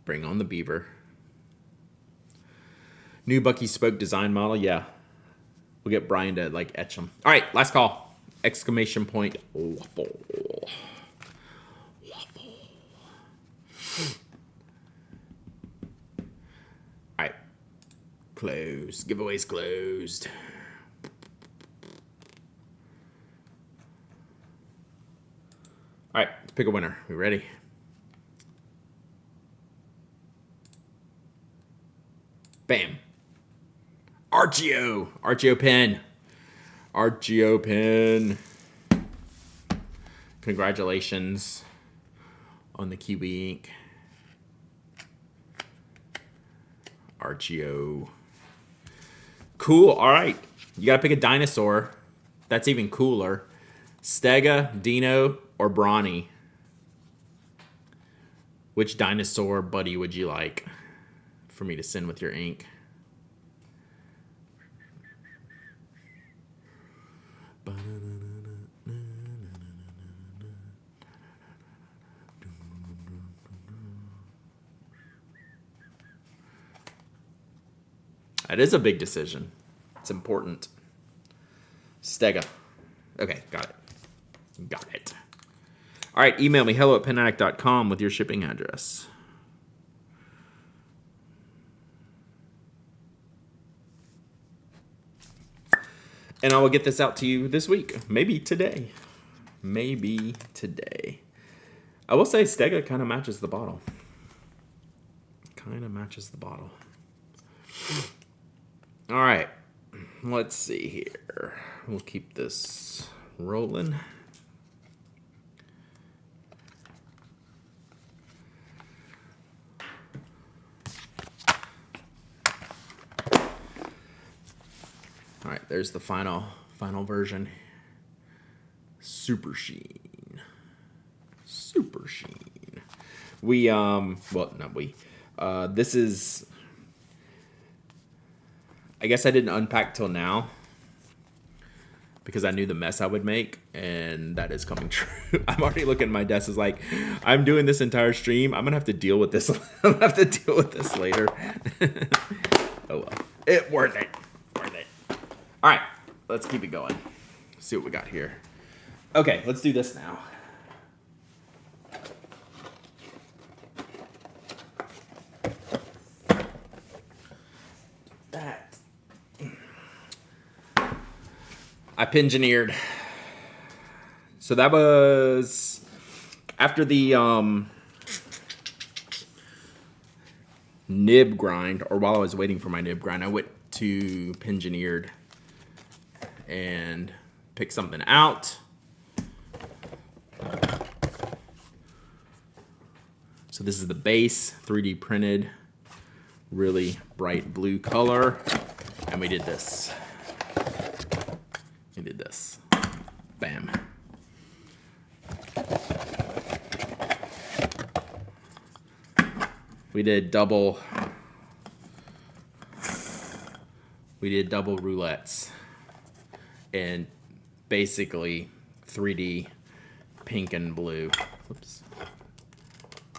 Bring on the beaver. New Bucky Spoke design model, yeah. We'll get Brian to like etch them. All right, last call. Exclamation point waffle. Waffle. All right. Closed. Giveaways closed. All right, let's pick a winner. We ready? Bam. Archeo pen. Archeo pen. Congratulations on the Kiwi ink. Archeo. Cool. All right. You got to pick a dinosaur. That's even cooler. Stega, Dino, or Brawny. Which dinosaur buddy would you like for me to send with your ink? That is a big decision. It's important. Stega. Okay, got it. Got it. All right, email me hello@penaddict.com with your shipping address. And I will get this out to you this week. Maybe today. Maybe today. I will say Stega kind of matches the bottle. Kind of matches the bottle. All right. Let's see here. We'll keep this rolling. All right, there's the final version. Super sheen. Super sheen. This is, I guess I didn't unpack till now because I knew the mess I would make, and that is coming true. I'm already looking at my desk as like, I'm doing this entire stream. I'm gonna have to deal with this. I'm gonna have to deal with this later. Oh well, worth it. All right, let's keep it going. See what we got here. Okay, let's do this now. That. I pingineered. So that was after the nib grind, or while I was waiting for my nib grind, I went to pingineered and pick something out. So this is the base, 3D printed, really bright blue color. And we did this. Bam. We did double roulettes. And basically 3D pink and blue. Whoops.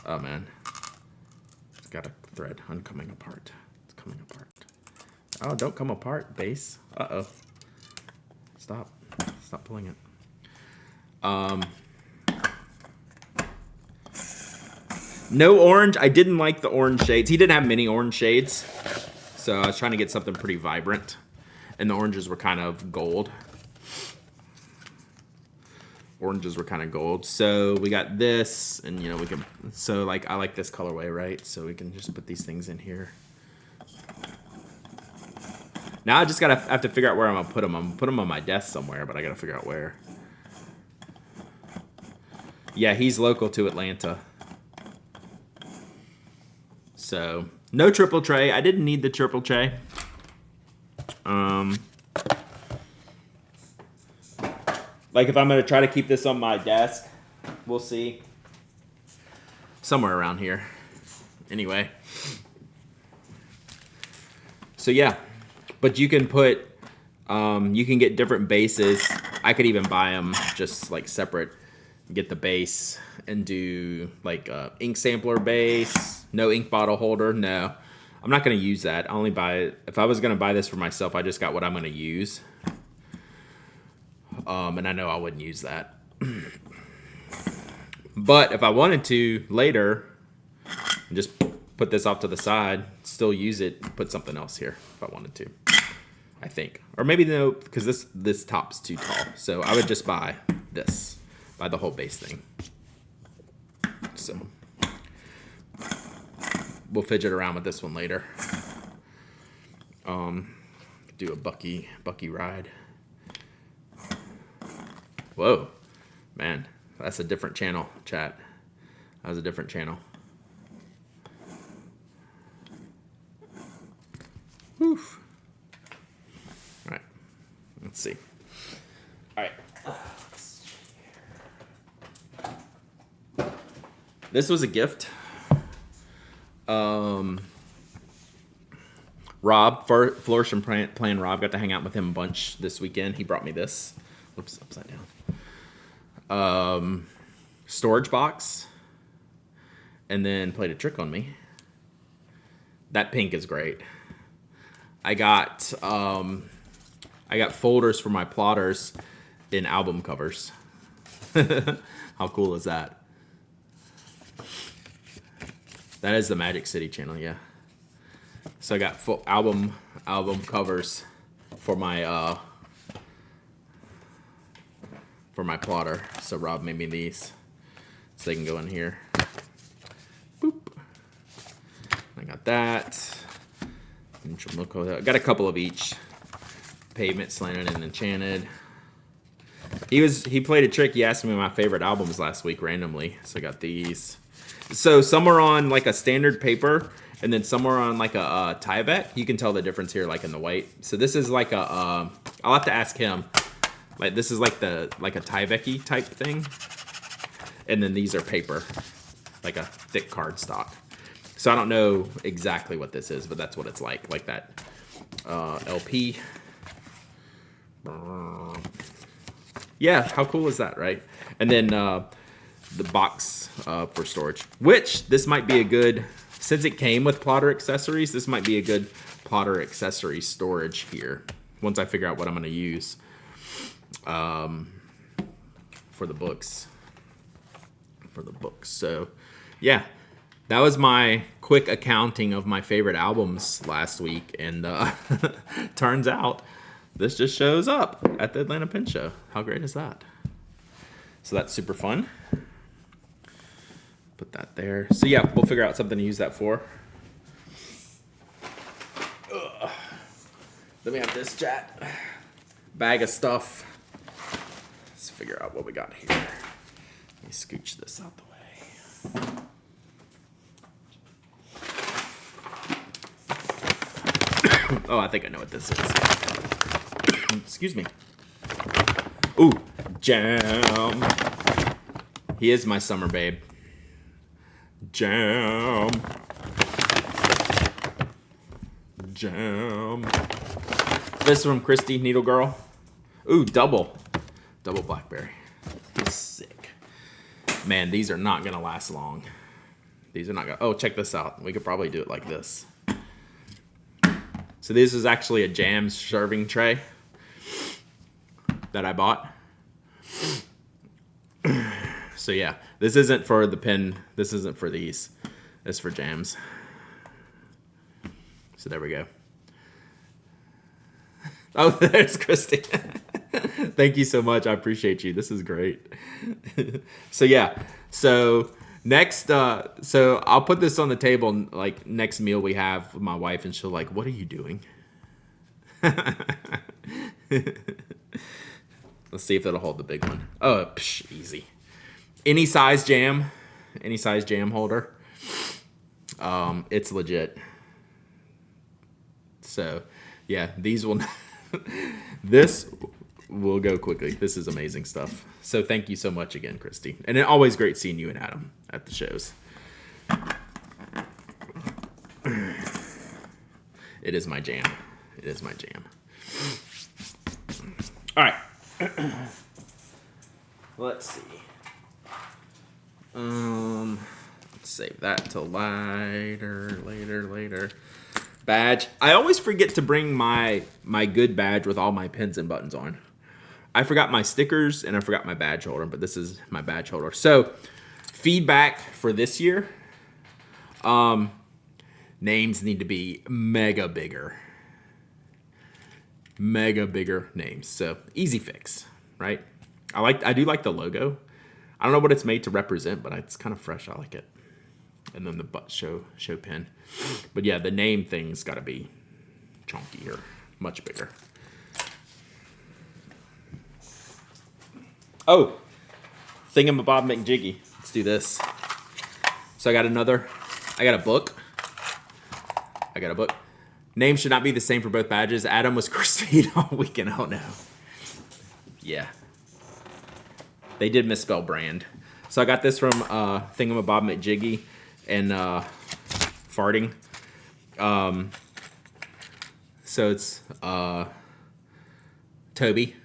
Oh man. It's got a thread coming apart. It's coming apart. Oh, don't come apart, base. Uh-oh. Stop pulling it. No orange. I didn't like the orange shades. He didn't have many orange shades. So I was trying to get something pretty vibrant. And the oranges were kind of gold. So we got this, and we can. So like I like this colorway, right? So we can just put these things in here. Now I just have to figure out where I'm gonna put them. I'm gonna put them on my desk somewhere, but I gotta figure out where. Yeah, he's local to Atlanta. So no triple tray. I didn't need the triple tray. Like if I'm going to try to keep this on my desk, we'll see. Somewhere around here. Anyway. So yeah. But you can put, you can get different bases. I could even buy them just like separate. Get the base and do like a ink sampler base. No ink bottle holder. No. I'm not going to use that. I only buy it. If I was going to buy this for myself, I just got what I'm going to use. And I know I wouldn't use that. But if I wanted to later, just put this off to the side, still use it, put something else here if I wanted to. I think. Or maybe no, because this top's too tall. So I would just buy this. Buy the whole base thing. So we'll fidget around with this one later. Do a Bucky ride. Whoa, man, that's a different channel, chat. That was a different channel. Whew. All right, let's see. All right. This was a gift. Rob, Flourish and Plan Rob, got to hang out with him a bunch this weekend. He brought me this. Oops, upside down. Storage box. And then played a trick on me. That pink is great. I got I got folders for my plotters in album covers. How cool is that? That is the Magic City channel, yeah. So I got full album covers for my plotter. So Rob made me these so they can go in here. Boop. I got that. I got a couple of each. Pavement, Slanted, and Enchanted. He played a trick. He asked me my favorite albums last week randomly. So I got these. So some are on like a standard paper, and then some are on like a Tyvek. You can tell the difference here, like in the white. So this is like a. I'll have to ask him. Like this is like a Tyvek-y type thing, and then these are paper, like a thick cardstock. So I don't know exactly what this is, but that's what it's like that LP. Yeah, how cool is that, right? And then the box for storage, which this might be a good, since it came with plotter accessories, this might be a good plotter accessory storage here once I figure out what I'm going to use for the books. So yeah, that was my quick accounting of my favorite albums last week, and turns out this just shows up at the Atlanta Pen Show. How great is that? So that's super fun. Put that there. So yeah, we'll figure out something to use that for. Ugh. Then we have this chat bag of stuff. Let's figure out what we got here. Let me scooch this out the way. Oh, I think I know what this is. Excuse me. Ooh, Jam. He is my summer babe. Jam. This is from Christy, Needle Girl. Ooh, double blackberry. Sick. Man, these are not gonna last long. These are not gonna. Oh, check this out. We could probably do it like this. So this is actually a jam serving tray that I bought. So yeah, this isn't for the pen. This isn't for these. It's for jams. So there we go. Oh, there's Christy. Thank you so much. I appreciate you. This is great. So yeah. So next, so I'll put this on the table, like next meal we have with my wife, and she'll like, "What are you doing?" Let's see if that'll hold the big one. Oh, easy. Any size jam holder. It's legit. So, yeah, these will. This will go quickly. This is amazing stuff. So thank you so much again, Christy. And it's always great seeing you and Adam at the shows. It is my jam. It is my jam. All right. Let's see. Let's save that till later. Badge. I always forget to bring my good badge with all my pins and buttons on. I forgot my stickers and I forgot my badge holder, but this is my badge holder. So, feedback for this year. Names need to be mega bigger. Mega bigger names. So, easy fix, right? I do like the logo. I don't know what it's made to represent, but it's kind of fresh. I like it. And then the butt show pin. But yeah, the name thing's got to be chunkier, much bigger. Oh, Thingamabob McJiggy. Let's do this. So I got a book. Name should not be the same for both badges. Adam was Christine all weekend. Oh no. Yeah. They did misspell brand. So I got this from Thingamabob McJiggy and farting. So it's Toby.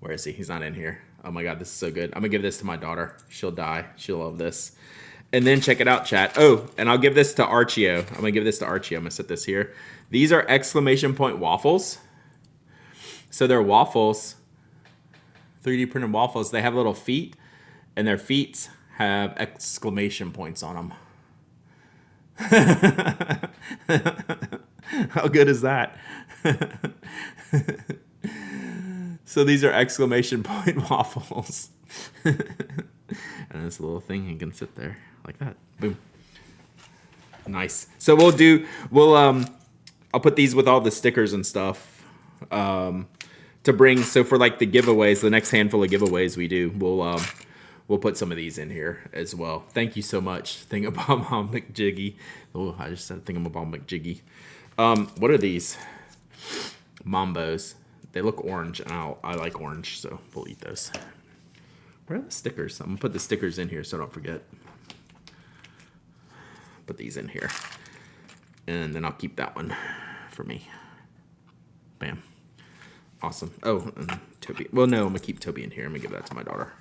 Where is he? He's not in here. Oh my God, this is so good. I'm gonna give this to my daughter. She'll die. She'll love this. And then check it out, chat. Oh, and I'll give this to Archio. I'm gonna set this here. These are exclamation point waffles. So they're waffles, 3D printed waffles. They have little feet, and their feet have exclamation points on them. How good is that? So these are exclamation point waffles. And this little thing, you can sit there like that. Boom. Nice. So I'll put these with all the stickers and stuff to bring. So for like the giveaways, the next handful of giveaways we do, we'll put some of these in here as well. Thank you so much, Thingamabob McJiggy. Oh, I just said Thingamabob McJiggy. What are these? Mambos. They look orange, and I like orange, so we'll eat those. Where are the stickers? I'm gonna put the stickers in here so I don't forget. Put these in here, and then I'll keep that one for me. Bam. Awesome. Oh, and Toby. Well, no, I'm gonna keep Toby in here. I'm gonna give that to my daughter.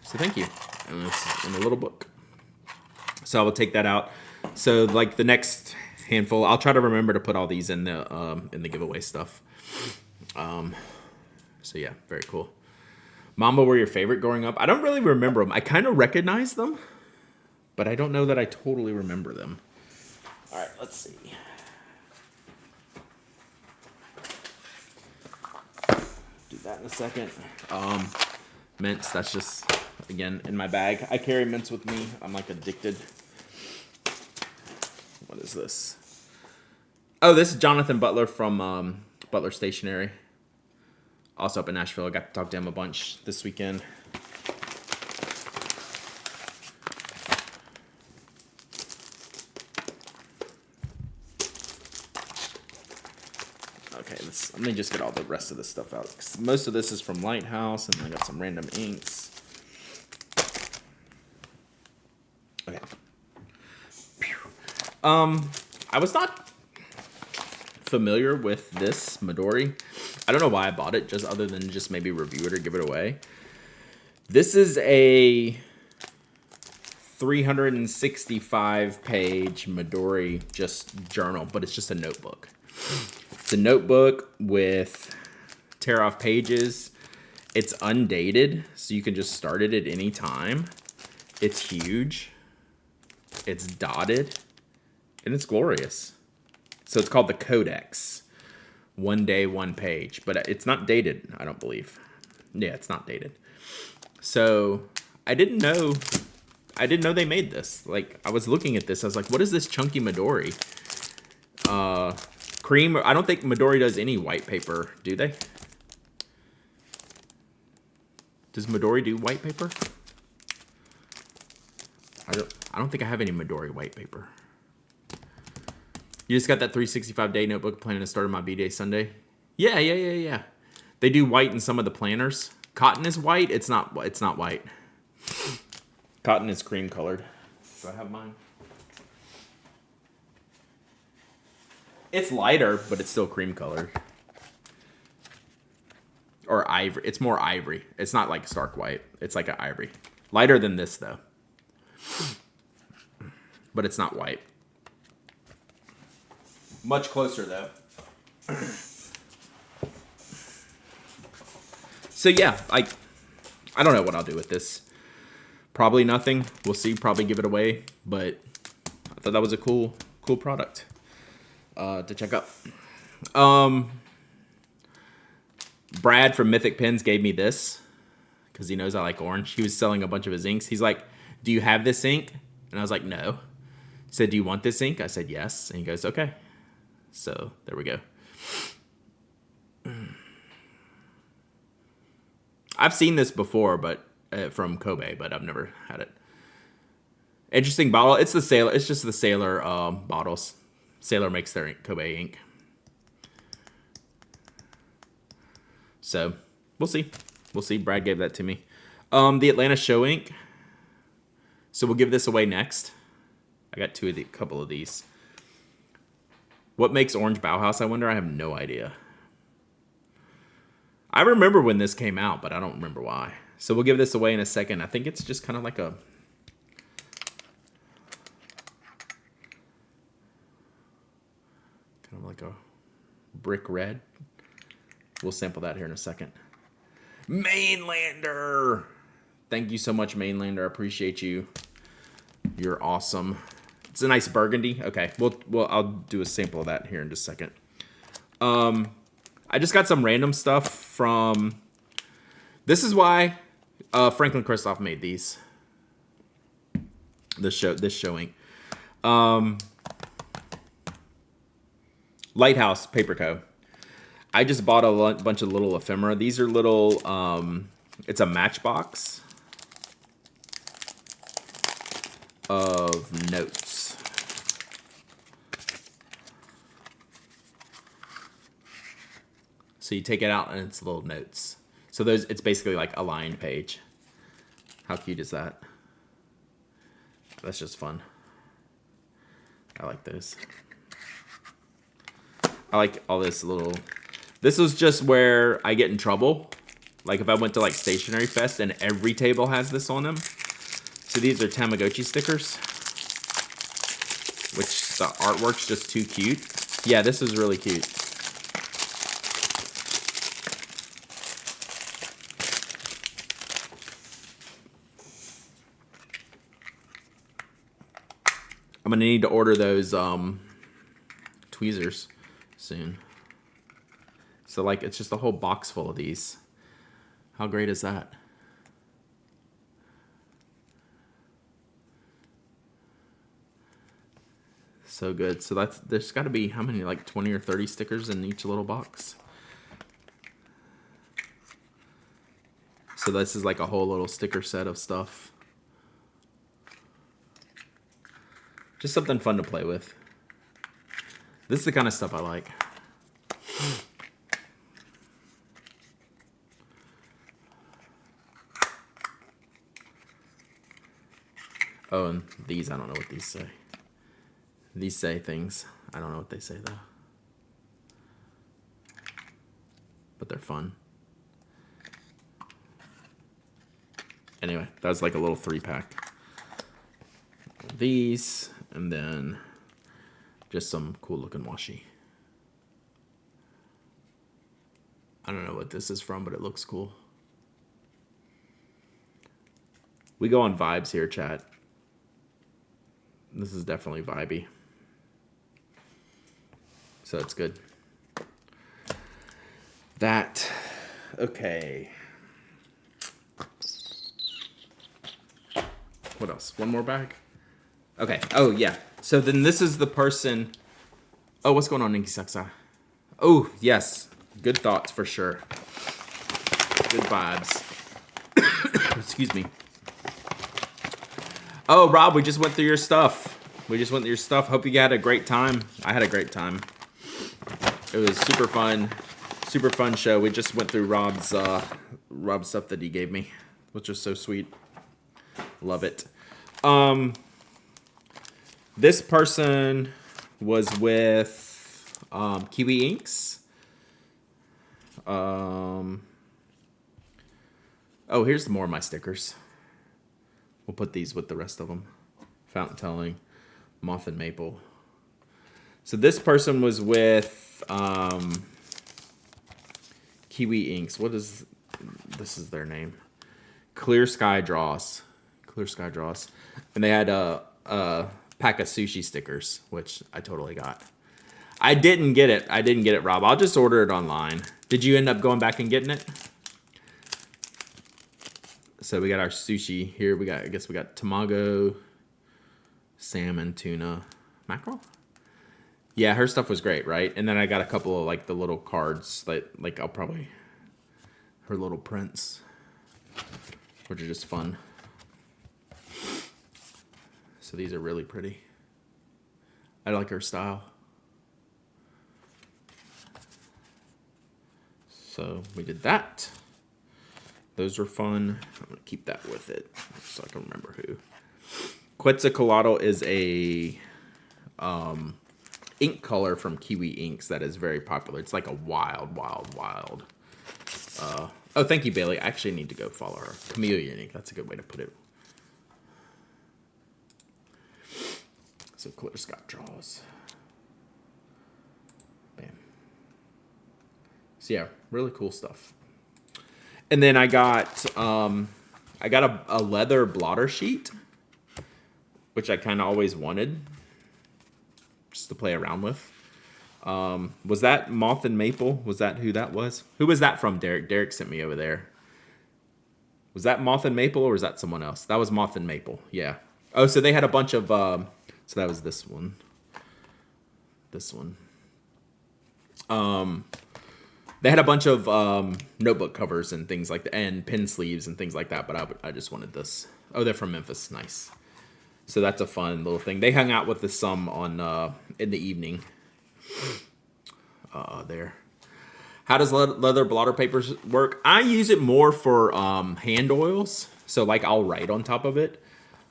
So thank you. And it's in a little book. So I will take that out. So like the next handful, I'll try to remember to put all these in the giveaway stuff. So yeah, very cool. Mamba were your favorite growing up? I don't really remember them. I kind of recognize them, but I don't know that I totally remember them. All right, let's see. Do that in a second. Mints, that's just, again, in my bag. I carry mints with me. I'm like addicted. What is this? Oh, this is Jonathan Butler from Butler Stationery. Also up in Nashville. I got to talk to him a bunch this weekend. Okay, let me just get all the rest of this stuff out. 'Cause most of this is from Lighthouse, and I got some random inks. Okay. I was not familiar with this Midori. I don't know why I bought it, just other than just maybe review it or give it away. This is a 365-page Midori just journal, but it's just a notebook. It's a notebook with tear-off pages. It's undated, so you can just start it at any time. It's huge. It's dotted. And it's glorious. So it's called the Codex. One day, one page. But it's not dated, I don't believe. Yeah, it's not dated. So I didn't know they made this. Like, I was looking at this. I was like, what is this chunky Midori? Cream. I don't think Midori does any white paper, do they? Does Midori do white paper? I don't think I have any Midori white paper. You just got that 365-day notebook planning to start on my B-Day Sunday? Yeah. They do white in some of the planners. Cotton is white. It's not white. Cotton is cream colored. Do I have mine? It's lighter, but it's still cream colored. Or ivory. It's more ivory. It's not like stark white. It's like an ivory. Lighter than this, though. But it's not white. Much closer, though. So, yeah, I don't know what I'll do with this. Probably nothing. We'll see. Probably give it away. But I thought that was a cool product to check out. Brad from Mythic Pens gave me this because he knows I like orange. He was selling a bunch of his inks. He's like, do you have this ink? And I was like, no. He said, do you want this ink? I said, yes. And he goes, okay. So there we go. I've seen this before, but from Kobe, but I've never had it. Interesting bottle. It's the Sailor. It's just the Sailor bottles. Sailor makes their Kobe ink. So we'll see. We'll see. Brad gave that to me. The Atlanta Show ink. So we'll give this away next. I got a couple of these. What makes orange Bauhaus, I wonder? I have no idea. I remember when this came out, but I don't remember why. So we'll give this away in a second. I think it's just kind of like a... kind of like a brick red. We'll sample that here in a second. Mainlander. Thank you so much, Mainlander. I appreciate you. You're awesome. It's a nice burgundy. Okay, I'll do a sample of that here in just a second. I just got some random stuff from. This is why Franklin Christoph made these. This showing. Lighthouse Paper Co. I just bought a bunch of little ephemera. These are little. It's a matchbox of notes. So you take it out and it's little notes. So it's basically like a lined page. How cute is that? That's just fun. I like those. I like all this little. This was just where I get in trouble. Like if I went to like Stationery Fest and every table has this on them. So these are Tamagotchi stickers, which the artwork's just too cute. Yeah, this is really cute. I'm gonna need to order those tweezers soon. So like it's just a whole box full of these. How great is that? So good. So there's got to be how many, like 20 or 30 stickers in each little box. So this is like a whole little sticker set of stuff. Just something fun to play with. This is the kind of stuff I like. Oh, and these, I don't know what these say. These say things. I don't know what they say, though. But they're fun. Anyway, that was like a little 3-pack. These, and then just some cool looking washi. I don't know what this is from, but it looks cool. We go on vibes here, chat. This is definitely vibey. So it's good. That, okay. What else? One more bag? Okay. Oh, yeah. So then this is the person. Oh, what's going on, Ninky Saksa? Oh, yes. Good thoughts for sure. Good vibes. Excuse me. Oh, Rob, we just went through your stuff. Hope you had a great time. I had a great time. It was super fun. Super fun show. We just went through Rob's stuff that he gave me, which was so sweet. Love it. This person was with Kiwi Inks. Oh, here's more of my stickers. We'll put these with the rest of them. Fountain Telling, Moth and Maple. So this person was with Kiwi Inks. This is their name. Clear Sky Draws. And they had a pack of sushi stickers, which I totally got. I didn't get it, Rob. I'll just order it online. Did you end up going back and getting it? So we got our sushi here. I guess we got tamago, salmon, tuna, mackerel. Yeah, her stuff was great, right? And then I got a couple of like the little cards, like I'll probably her little prints, which are just fun. So these are really pretty. I like her style. So we did that. Those were fun. I'm going to keep that with it so I can remember who. Quetzalcoatl is a ink color from Kiwi Inks that is very popular. It's like a wild. Oh, thank you, Bailey. I actually need to go follow her. Chameleon Ink. That's a good way to put it. So Clear Sky Draws. Bam. So yeah, really cool stuff. And then I got a leather blotter sheet, which I kind of always wanted, just to play around with. Was that Moth and Maple? Was that who that was? Who was that from, Derek? Derek sent me over there. Was that Moth and Maple, or was that someone else? That was Moth and Maple. Yeah. Oh, so they had a bunch of. So that was this one. This one. They had a bunch of notebook covers and things like that, and pen sleeves and things like that. But I just wanted this. Oh, they're from Memphis. Nice. So that's a fun little thing. They hung out with us some on in the evening. There. How does leather blotter papers work? I use it more for hand oils. So like I'll write on top of it.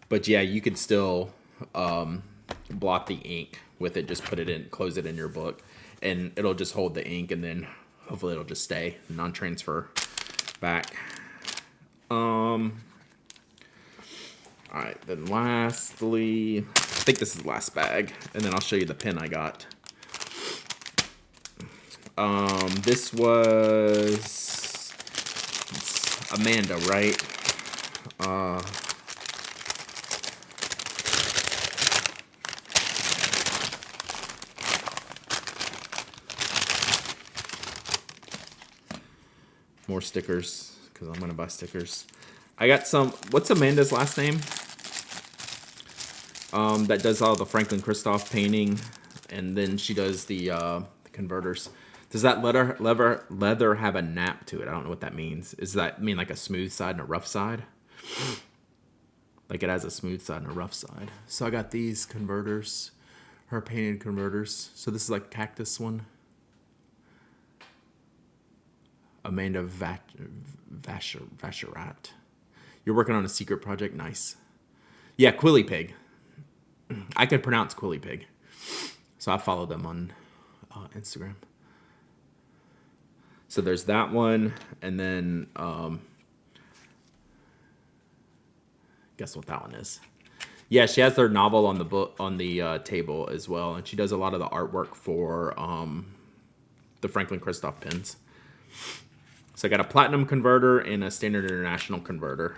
But yeah, you could still blot the ink with it. Just put it in, close it in your book, and it'll just hold the ink, and then hopefully it'll just stay, non-transfer back. All right, then lastly, I think this is the last bag, and then I'll show you the pen I got. This was Amanda, right? More stickers, because I'm going to buy stickers. I got some. What's Amanda's last name? That does all the Franklin Christoph painting, and then she does the converters. Does that leather have a nap to it? I don't know what that means. Does that mean like a smooth side and a rough side? Like it has a smooth side and a rough side. So I got these converters, her painted converters. So this is like cactus one. Amanda Vacherat. You're working on a secret project? Nice. Yeah, Quilly Pig. I could pronounce Quilly Pig. So I follow them on Instagram. So there's that one. And then guess what that one is. Yeah, she has their novel on the book on the table as well. And she does a lot of the artwork for the Franklin Christoph pens. So I got a platinum converter and a standard international converter.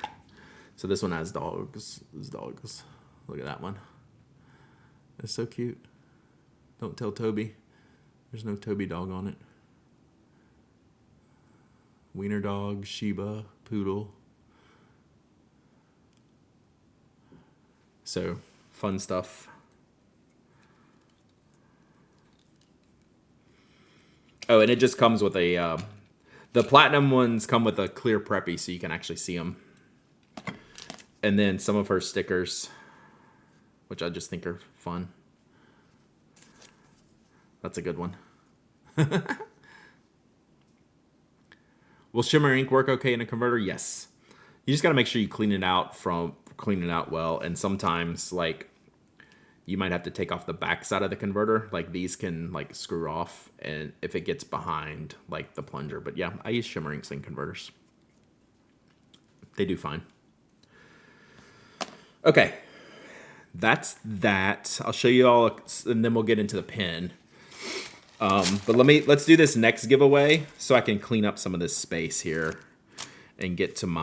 So this one has dogs. There's dogs. Look at that one. It's so cute. Don't tell Toby. There's no Toby dog on it. Wiener dog, Shiba, poodle. So fun stuff. Oh, and it just comes with a... the platinum ones come with a clear preppy, so you can actually see them. And then some of her stickers, which I just think are fun. That's a good one. Will shimmer ink work okay in a converter? Yes. You just got to make sure you clean it out well. And sometimes, like, you might have to take off the back side of the converter. Like, these can, like, screw off, and if it gets behind, like, the plunger. But yeah, I use shimmer inks in converters. They do fine. Okay. That's that. I'll show you all, and then we'll get into the pen. But let's do this next giveaway so I can clean up some of this space here and get some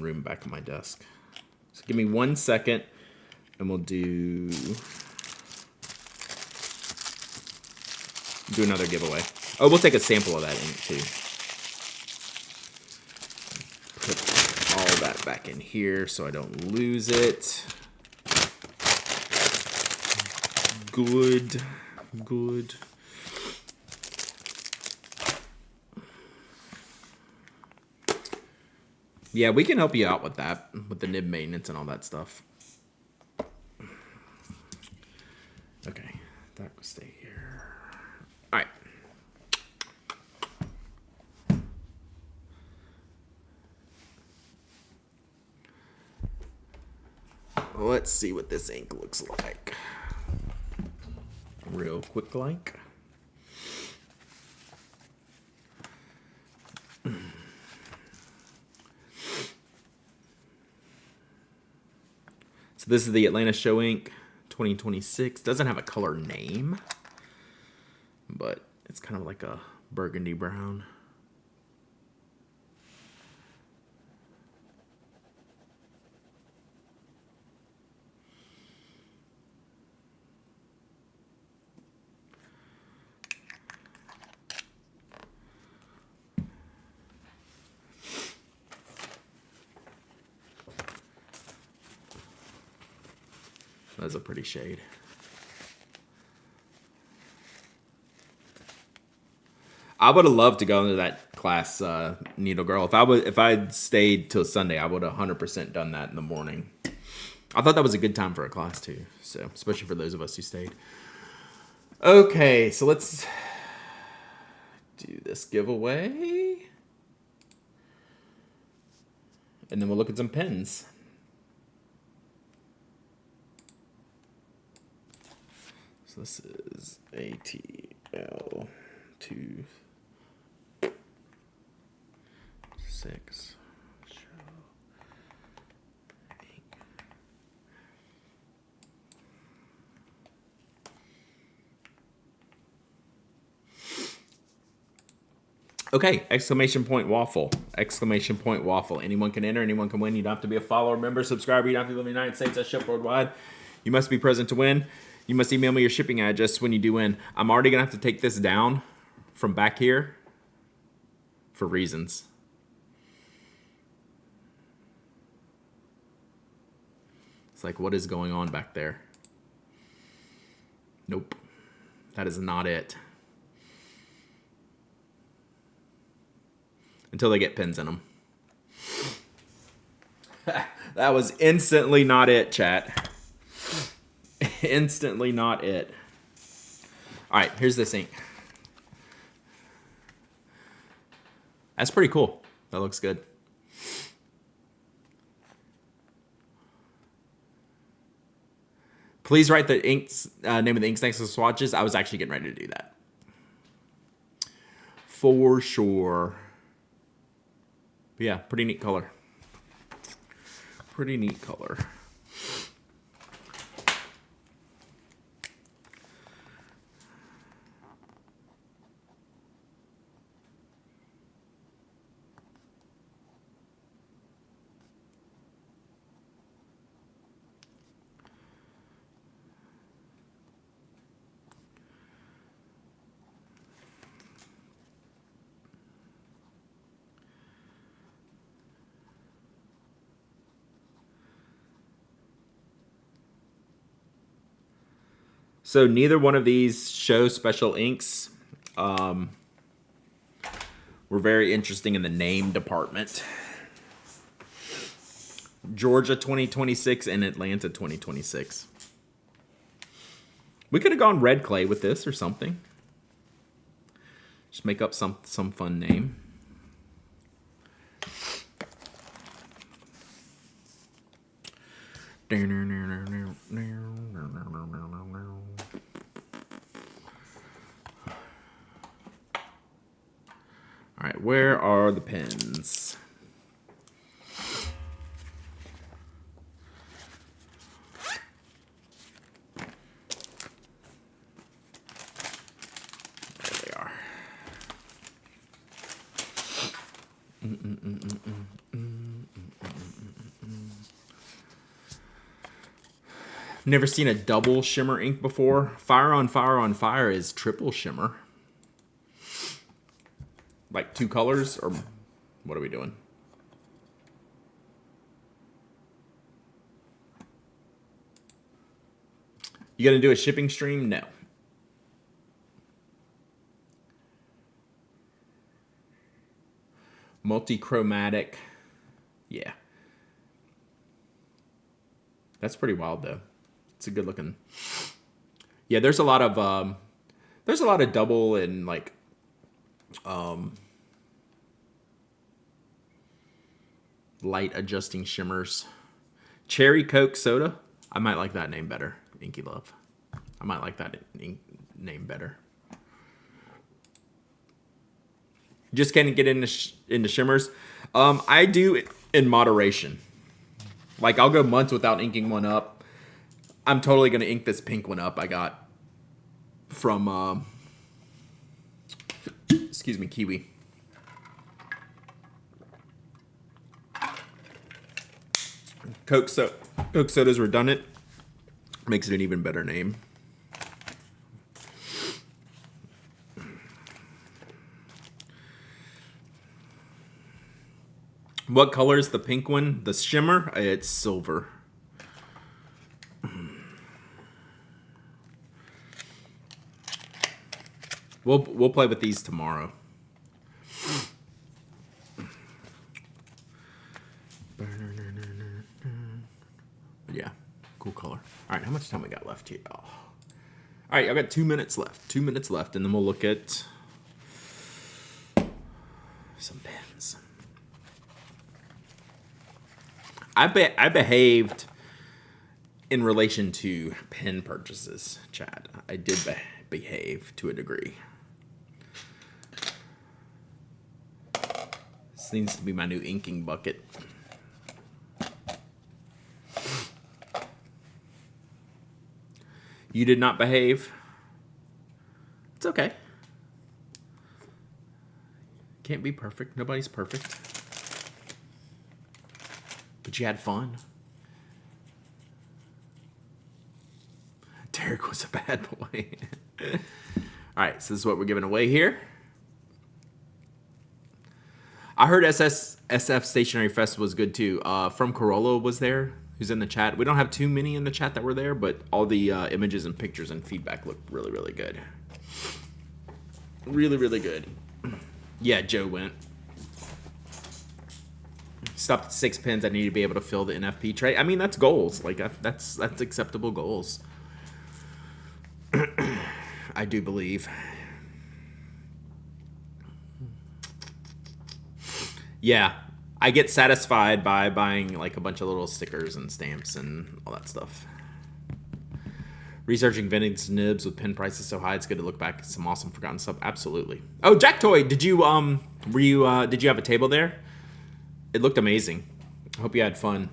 room back on my desk. So give me 1 second and we'll do another giveaway. Oh, we'll take a sample of that ink too. Put all that back in here so I don't lose it. Good. Yeah, we can help you out with that, with the nib maintenance and all that stuff. Okay, that will stay here. All right. Let's see what this ink looks like. Real quick like. So this is the Atlanta Show Ink 2026. Doesn't have a color name, but it's kind of like a burgundy brown. That's a pretty shade. I would have loved to go into that class, Needle Girl. If I'd stayed till Sunday, I would have 100% done that in the morning. I thought that was a good time for a class too. So especially for those of us who stayed. Okay, so let's do this giveaway, and then we'll look at some pens. So this is ATL 26. Okay, exclamation point waffle. Exclamation point waffle. Anyone can enter, anyone can win. You don't have to be a follower, member, subscriber. You don't have to live in the United States. I ship worldwide. You must be present to win. You must email me your shipping address when you do win. I'm already going to have to take this down from back here for reasons. It's like, what is going on back there? Nope. That is not it. Until they get pins in them. That was instantly not it, chat. Instantly not it. All right, here's this ink. That's pretty cool. That looks good. Please write the inks, name of the inks next to the swatches. I was actually getting ready to do that. For sure. But yeah, pretty neat color. Pretty neat color. So neither one of these show special inks. Were very interesting in the name department. Georgia 2026 and Atlanta 2026. We could have gone red clay with this or something. Just make up some fun name. All right, where are the pens? There they are. Never seen a double shimmer ink before. Fire on Fire on Fire is triple shimmer. Like 2 colors, or what are we doing? You gonna do a shipping stream? No. Multi-chromatic. Yeah. That's pretty wild though. It's a good looking. Yeah, there's a lot of double and like light adjusting shimmers. Cherry Coke Soda. I might like that name better. Inky Love. I might like that name better. Just can't get into shimmers. I do in moderation. Like I'll go months without inking one up. I'm totally going to ink this pink one up I got from, excuse me, Kiwi. Coke soda's redundant. Makes it an even better name. What color is the pink one? The shimmer? It's silver. We'll play with these tomorrow. Yeah, cool color. All right, how much time we got left here? Oh. All right, I've got 2 minutes left. 2 minutes left, and then we'll look at some pens. I behaved in relation to pen purchases, Chad. I did behave to a degree. This needs to be my new inking bucket. You did not behave. It's okay. Can't be perfect. Nobody's perfect. But you had fun. Derek was a bad boy. All right, so this is what we're giving away here. I heard SFSF Stationery Fest was good too. From Corolla was there, who's in the chat. We don't have too many in the chat that were there, but all the images and pictures and feedback looked really, really good. Really, really good. Yeah, Joe went. Stopped at 6 pens. I need to be able to fill the NFP tray. I mean, that's goals. Like that's acceptable goals. I do believe. Yeah, I get satisfied by buying like a bunch of little stickers and stamps and all that stuff. Researching vintage nibs with pen prices so high, it's good to look back at some awesome forgotten stuff. Absolutely. Oh, Jack Toy, did you did you have a table there? It looked amazing. I hope you had fun.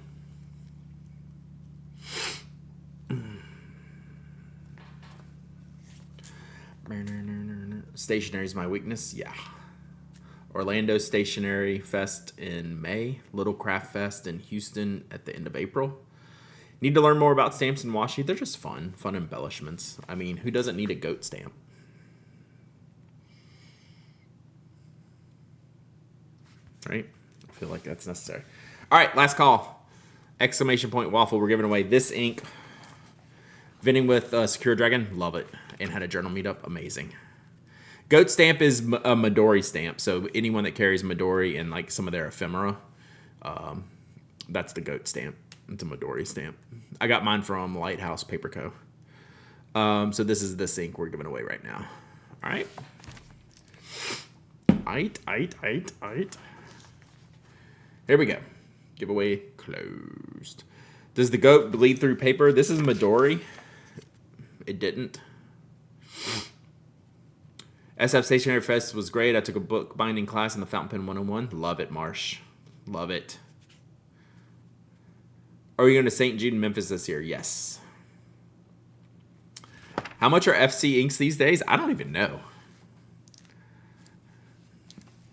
Stationery is my weakness. Yeah. Orlando Stationery Fest in May. Little Craft Fest in Houston at the end of April. Need to learn more about stamps and washi. They're just fun embellishments. I mean, who doesn't need a goat stamp? Right? I feel like that's necessary. All right, last call. Exclamation point waffle. We're giving away this ink. Vending with Secure Dragon. Love it. And had a journal meetup. Amazing. Goat stamp is a Midori stamp. So anyone that carries Midori and like some of their ephemera, that's the goat stamp. It's a Midori stamp. I got mine from Lighthouse Paper Co. So this is the ink we're giving away right now. All right. Aight. Here we go. Giveaway closed. Does the goat bleed through paper? This is Midori. It didn't. SF Stationery Fest was great. I took a book binding class in the Fountain Pen 101. Love it, Marsh. Love it. Are you going to St. Jude in Memphis this year? Yes. How much are FC inks these days? I don't even know.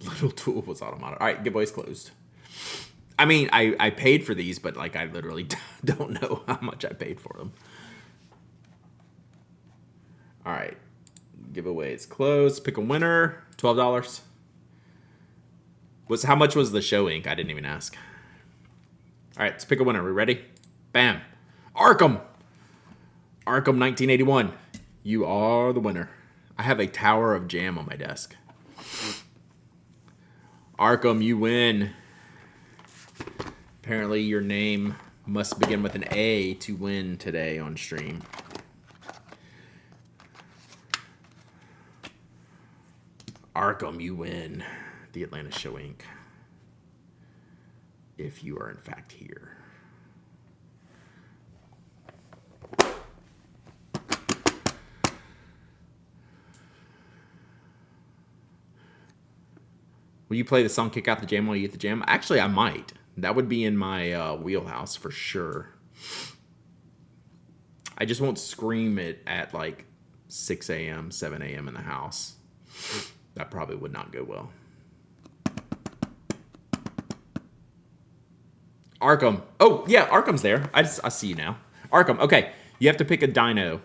Little Tool was automatic. All right, giveaway's closed. I mean, I paid for these, but like I literally don't know how much I paid for them. All right. Giveaway is closed. Pick a winner. $12. How much was the show ink? I didn't even ask. All right, let's pick a winner. We ready? Bam. Arkham 1981. You are the winner. I have a tower of jam on my desk. Arkham, you win. Apparently your name must begin with an A to win today on stream. Arkham, you win the Atlanta Show ink. If you are in fact here. Will you play the song Kick Out the Jam while you eat the jam? Actually, I might. That would be in my wheelhouse for sure. I just won't scream it at like 6 a.m., 7 a.m. in the house. That probably would not go well. Arkham. Oh, yeah, Arkham's there. I see you now. Arkham. Okay, you have to pick a dino.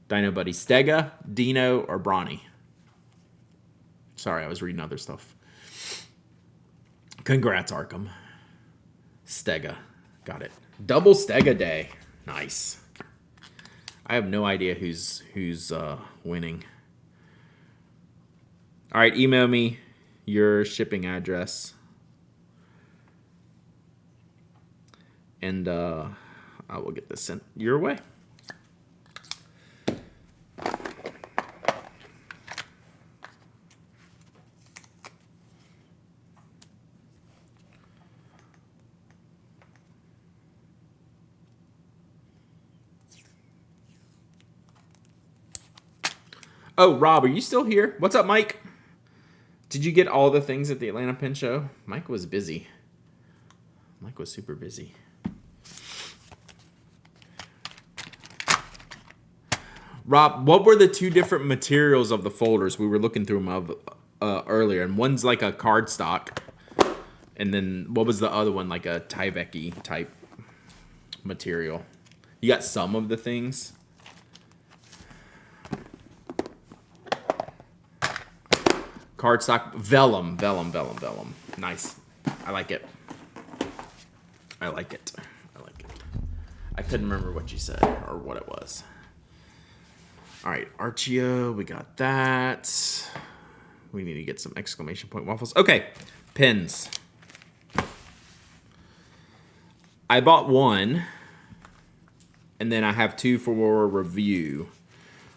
Dino buddy. Stega, Dino, or Brawny. Sorry, I was reading other stuff. Congrats, Arkham. Stega. Got it. Double Stega day. Nice. I have no idea who's winning. All right, email me your shipping address. And I will get this sent your way. Oh, Rob, are you still here? What's up, Mike? Did you get all the things at the Atlanta Pen Show? Mike was busy. Mike was super busy. Rob, what were the two different materials of the folders? We were looking through them earlier, and one's like a cardstock, and then what was the other one? Like a Tyvek type material. You got some of the things. Cardstock, vellum. Nice. I like it. I couldn't remember what you said or what it was. All right, Archio, we got that. We need to get some exclamation point waffles. Okay, pens. I bought one, and then I have two for review.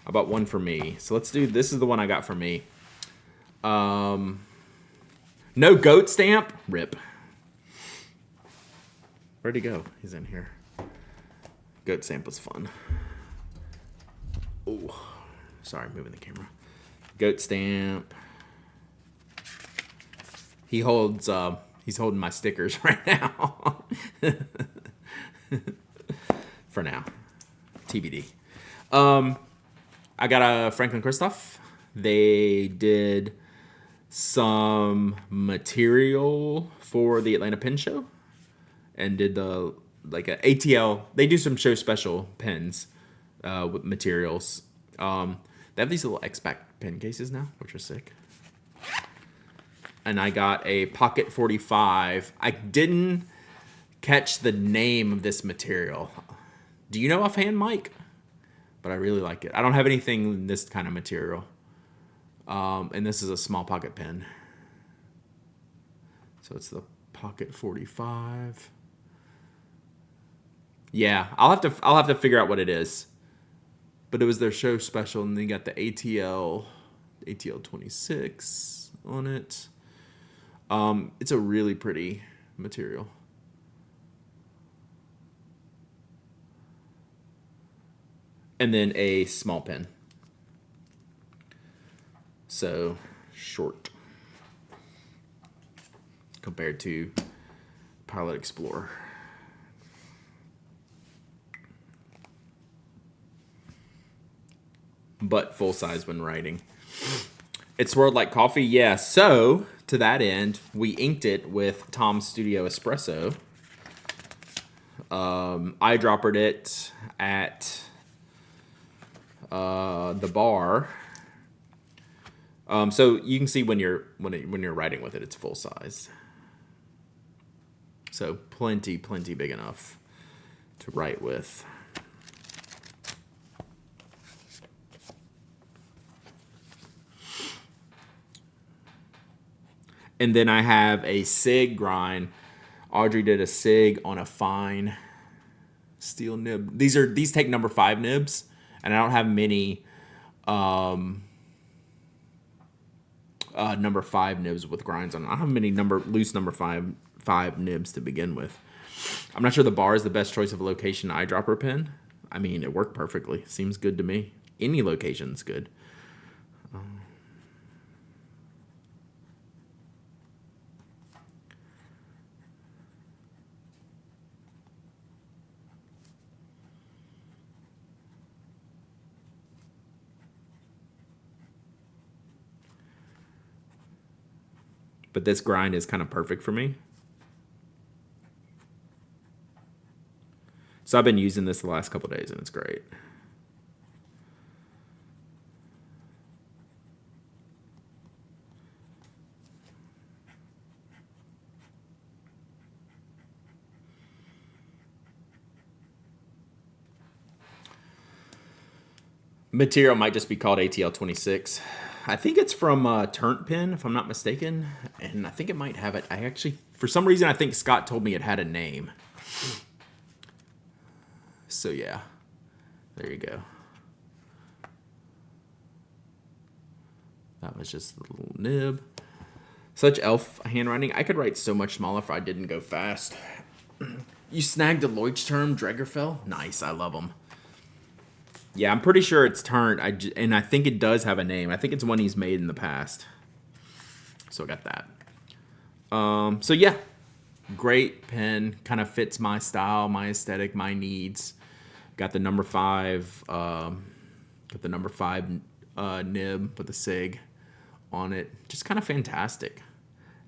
I bought one for me. So let's do, this is the one I got for me. No goat stamp. Rip. Where'd he go? He's in here. Goat stamp was fun. Oh, sorry, moving the camera. Goat stamp. He's holding my stickers right now. For now. TBD. I got a Franklin Christoph. They did some material for the Atlanta Pen Show and did the like a ATL. They do some show special pens with materials. They have these little X-Pac pen cases now, which are sick. And I got a Pocket 45. I didn't catch the name of this material. Do you know offhand, Mike? But I really like it. I don't have anything in this kind of material. And this is a small pocket pen. So it's the Pocket 45. Yeah, I'll have to figure out what it is. But it was their show special, and they got the ATL 26 on it. It's a really pretty material. And then a small pen. So short compared to Pilot Explorer. But full size when writing. It swirled like coffee, yeah. So to that end, we inked it with Tom's Studio Espresso. Eyedroppered it at the bar. So you can see when you're writing with it, it's full size. So plenty big enough to write with. And then I have a SIG grind. Audrey did a SIG on a fine steel nib. These take number 5 nibs, and I don't have many number 5 nibs with grinds on. I don't have many loose number 5 nibs to begin with. I'm not sure the bar is the best choice of a location eyedropper pen. I mean, it worked perfectly. Seems good to me. Any location's good. but this grind is kind of perfect for me. So I've been using this the last couple of days, and it's great. Material might just be called ATL 26. I think it's from Turnt Pen, if I'm not mistaken, and I think it might have it. I actually, for some reason, I think Scott told me it had a name. So yeah, there you go. That was just a little nib. Such elf handwriting. I could write so much smaller if I didn't go fast. You snagged a Leuchtturm Dragerfell? Nice, I love them. Yeah, I'm pretty sure it's Turnt, and I think it does have a name. I think it's one he's made in the past. So I got that. So yeah, great pen. Kind of fits my style, my aesthetic, my needs. Got the number 5. Got the number 5 nib with the sig on it. Just kind of fantastic.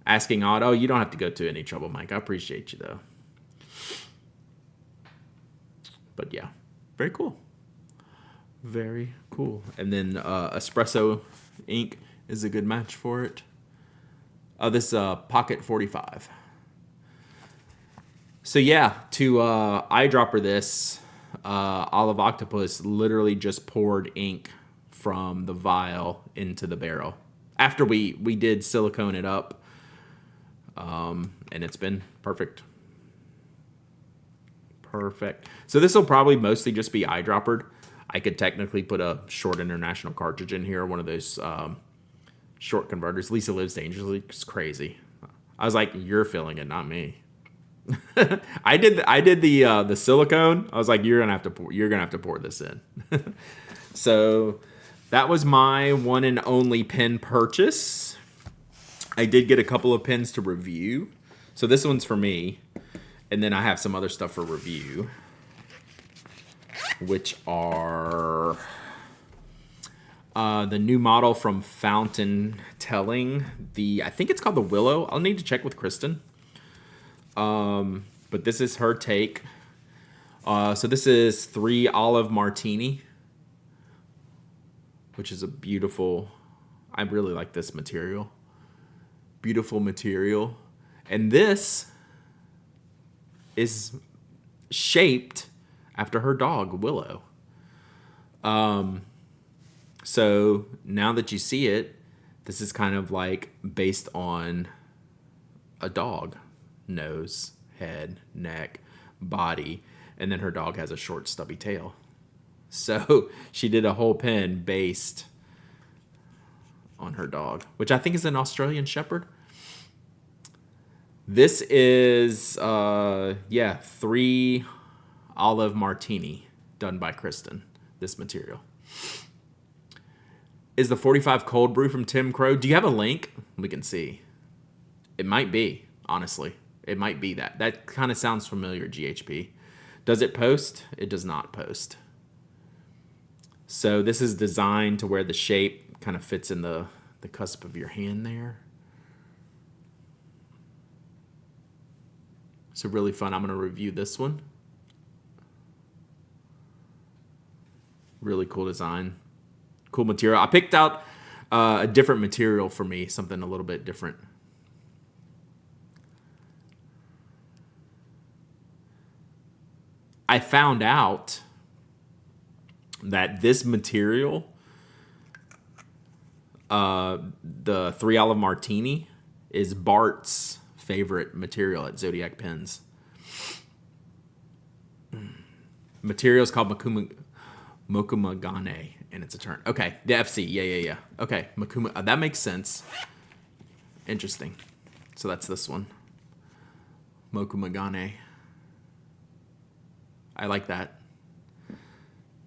Asking Odd, oh, you don't have to go to any trouble, Mike. I appreciate you though. But yeah, very cool. Very cool. And then espresso ink is a good match for it. This Pocket 45. So yeah, to eyedropper this, Olive Octopus literally just poured ink from the vial into the barrel. After we did silicone it up, and it's been perfect. Perfect. So this will probably mostly just be eyedroppered. I could technically put a short international cartridge in here, one of those short converters. Lisa Lives Dangerously. It's crazy. I was like, you're filling it, not me. I did the silicone. I was like, you're gonna have to pour this in. So that was my one and only pen purchase. I did get a couple of pens to review. So this one's for me, and then I have some other stuff for review, which are the new model from Fountain Telling. I think it's called the Willow. I'll need to check with Kristen. But this is her take. So this is 3 Olive Martini, which is a beautiful, I really like this material. Beautiful material. And this is shaped after her dog, Willow. So now that you see it, this is kind of like based on a dog. Nose, head, neck, body, and then her dog has a short stubby tail. So she did a whole pen based on her dog, which I think is an Australian Shepherd. This is 3 Olive Martini done by Kristen. This material is the 45 cold brew from Tim Crow. Do you have a link? We can see. It might be, honestly. It might be that. That kind of sounds familiar, GHP. Does it post? It does not post. So this is designed to where the shape kind of fits in the cusp of your hand there. So really fun. I'm going to review this one. Really cool design. Cool material. I picked out a different material for me, something a little bit different. I found out that this material, the 3 Olive Martini, is Bart's favorite material at Zodiac Pens. Material is called Mokumagane, and it's a turn. Okay, the FC, yeah. Okay, Makuma, that makes sense. Interesting. So that's this one. Mokumagane. I like that.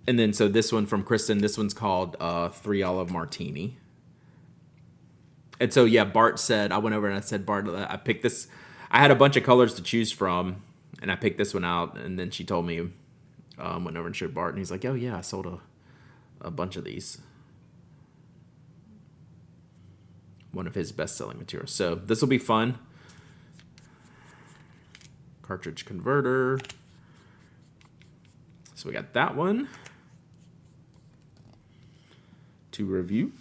And then, so this one from Kristen, this one's called 3 Olive Martini. And so, yeah, Bart said, I went over and I said, Bart, I picked this. I had a bunch of colors to choose from, and I picked this one out. And then she told me, went over and showed Bart, and he's like, oh, yeah, I sold a bunch of these. one of his best-selling materials. So this will be fun. Cartridge converter. So we got that one to review.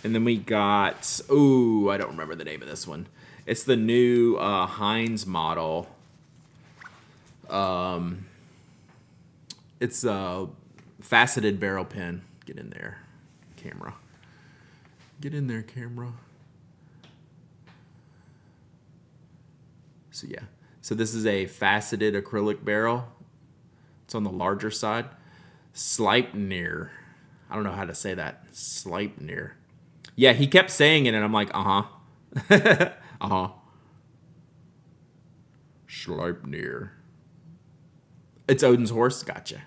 And then we got, oh, I don't remember the name of this one. It's the new Heinz model. It's a faceted barrel pen. Get in there, camera. Get in there, camera. So yeah. So this is a faceted acrylic barrel. It's on the larger side. Sleipnir. I don't know how to say that. Sleipnir. Yeah, he kept saying it, and I'm like, uh-huh. Uh-huh. Sleipnir. It's Odin's horse? Gotcha.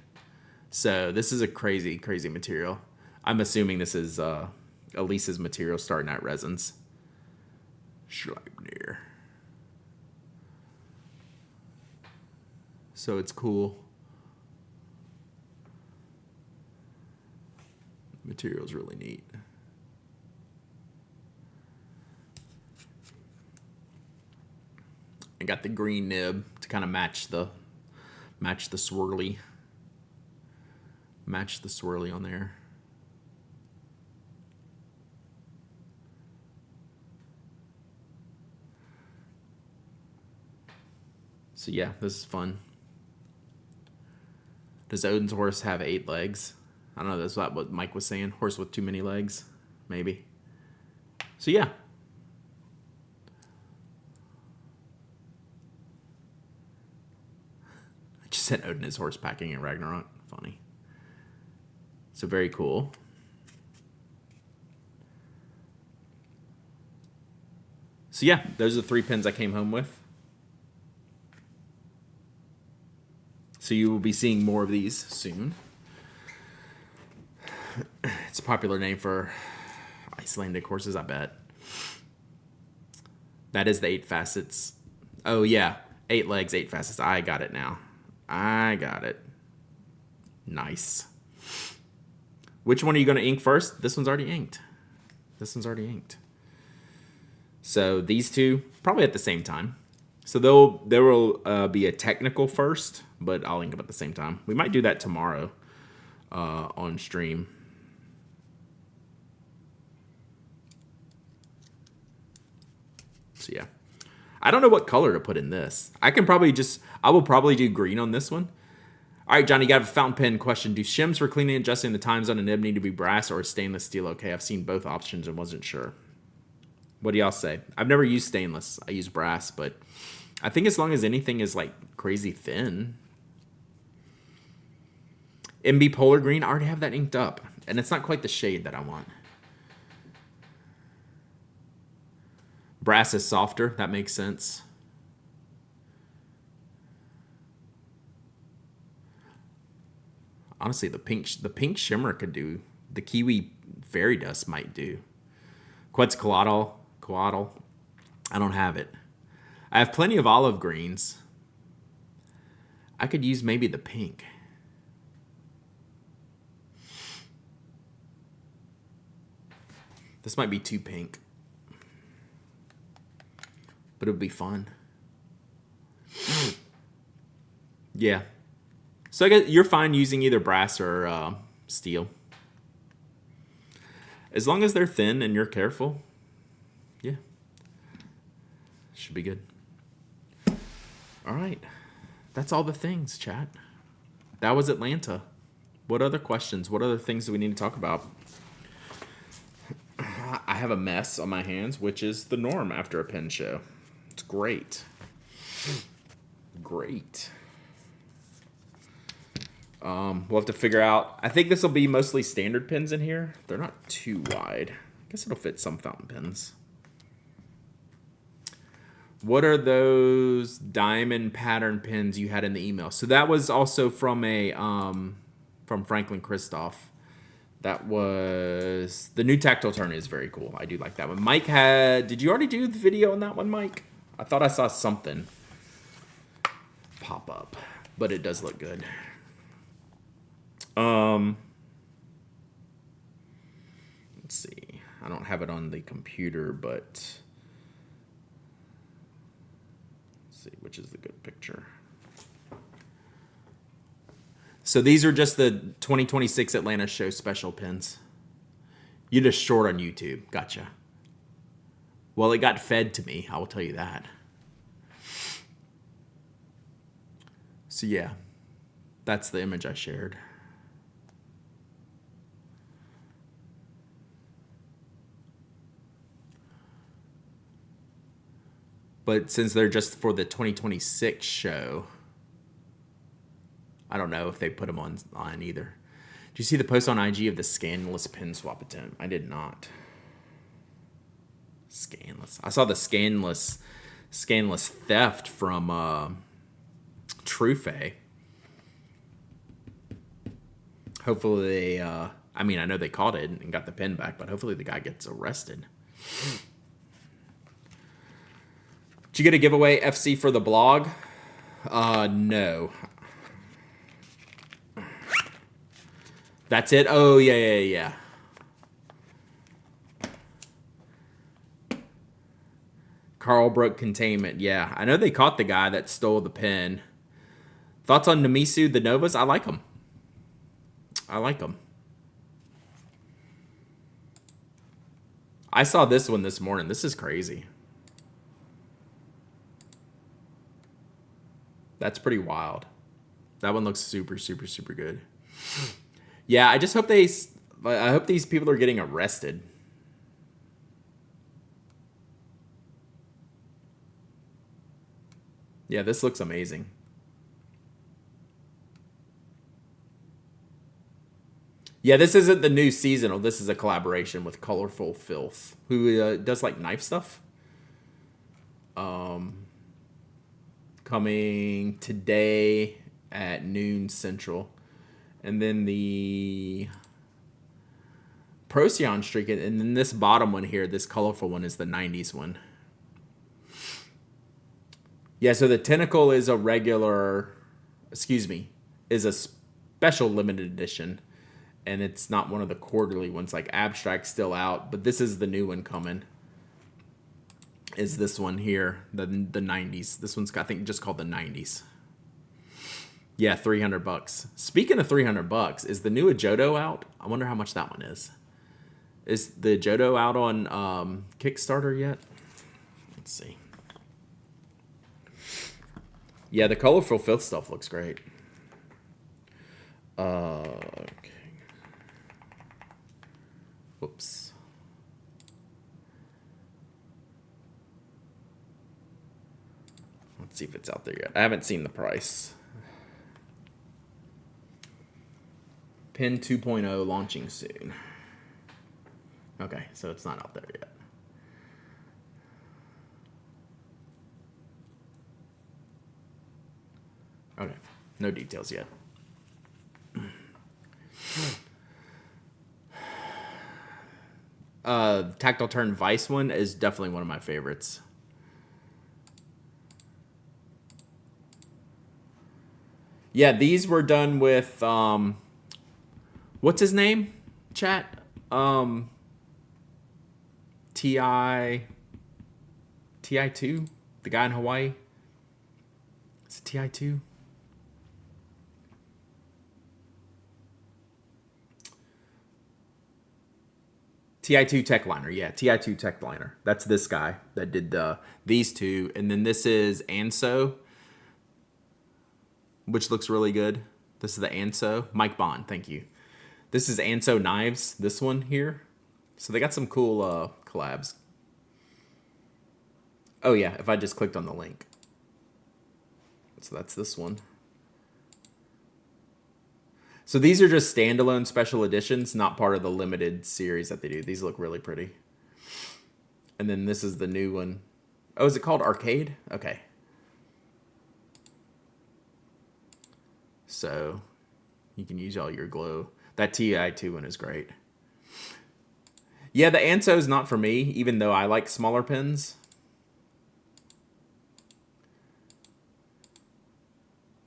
So this is a crazy, crazy material. I'm assuming this is Elise's material starting at resins. Sleipnir. So it's cool. Material's really neat. I got the green nib to kind of match the swirly. Match the swirly on there. So yeah, this is fun. Does Odin's horse have 8 legs? I don't know, that's what Mike was saying. Horse with too many legs, maybe. So yeah. I just said Odin is horse packing at Ragnarok. Funny. So very cool. So yeah, those are the 3 pins I came home with. So you will be seeing more of these soon. It's a popular name for Icelandic horses, I bet. That is the 8 facets. Oh yeah, 8 legs, 8 facets. I got it now. I got it. Nice. Which one are you going to ink first? This one's already inked. This one's already inked. So these two, probably at the same time. So there will be a technical first, but I'll ink them at the same time. We might do that tomorrow on stream. So yeah. I don't know what color to put in this. I will probably do green on this one. All right, Johnny, you got a fountain pen question. Do shims for cleaning and adjusting the times on a nib need to be brass or stainless steel? Okay, I've seen both options and wasn't sure. What do y'all say? I've never used stainless. I use brass, but I think as long as anything is like crazy thin. MB Polar Green, I already have that inked up. And it's not quite the shade that I want. Brass is softer. That makes sense. Honestly, the pink shimmer could do. The kiwi fairy dust might do. Quetzalcoatl. I don't have it. I have plenty of olive greens. I could use maybe the pink. This might be too pink. But it would be fun. Yeah. So I guess you're fine using either brass or steel. As long as they're thin and you're careful. Yeah. Should be good. All right. That's all the things, chat. That was Atlanta. What other questions? What other things do we need to talk about? I have a mess on my hands, which is the norm after a pen show. It's great. Great. We'll have to figure out. I think this will be mostly standard pens in here. They're not too wide. I guess it'll fit some fountain pens. What are those diamond pattern pens you had in the email? So that was also from from Franklin Christoph. That was the new tactile turn is very cool. I do like that one. Mike did you already do the video on that one, Mike? I thought I saw something pop up, but it does look good. Let's see. I don't have it on the computer, but let's see which is the good picture. So these are just the 2026 Atlanta Show special pins. You're just short on YouTube. Gotcha. Well, it got fed to me, I will tell you that. So yeah, that's the image I shared. But since they're just for the 2026 show, I don't know if they put them on either. Did you see the post on IG of the scanless pin swap attempt? I did not. Scanless. I saw the scanless theft from Trufe. Hopefully they, I mean, I know they caught it and got the pin back, but hopefully the guy gets arrested. Did you get a giveaway FC for the blog? No. That's it? Oh, yeah. Carl broke containment. Yeah, I know they caught the guy that stole the pin. Thoughts on Namisu, the Novas? I like them. I saw this one this morning. This is crazy. That's pretty wild. That one looks super good. Yeah, I just hope I hope these people are getting arrested. Yeah, this looks amazing. Yeah, this isn't the new seasonal. This is a collaboration with Colorful Filth, who does like knife stuff. Coming today at noon Central. And then the Procyon streak, and then this bottom one here, this colorful one, is the 90s one. Yeah, so the Tentacle is a regular, is a special limited edition. And it's not one of the quarterly ones, like Abstract's still out, but this is the new one coming. Is this one here, the 90s. This one's, I think, just called the 90s. Yeah, $300. Speaking of $300, is the new Ajodo out? I wonder how much that one is. Is the Ajodo out on Kickstarter yet? Let's see. Yeah, the Colorful Filth stuff looks great. Okay. Whoops. Let's see if it's out there yet. I haven't seen the price. Pin 2.0 launching soon. Okay, so it's not out there yet. Okay, no details yet. Tactile Turn Vice one is definitely one of my favorites. Yeah, these were done with what's his name? Chat. TI2, the guy in Hawaii. Is it TI2? TI2 Techliner, yeah, TI2 Techliner. That's this guy that did these two, and then this is Anso, which looks really good. This is the Anso. Mike Bond, thank you. This is Anso Knives, this one here. So they got some cool collabs. Oh yeah, if I just clicked on the link. So that's this one. So these are just standalone special editions, not part of the limited series that they do. These look really pretty. And then this is the new one. Oh, is it called Arcade? Okay. So you can use all your glow. That TI2 one is great. Yeah, the Anso is not for me, even though I like smaller pins.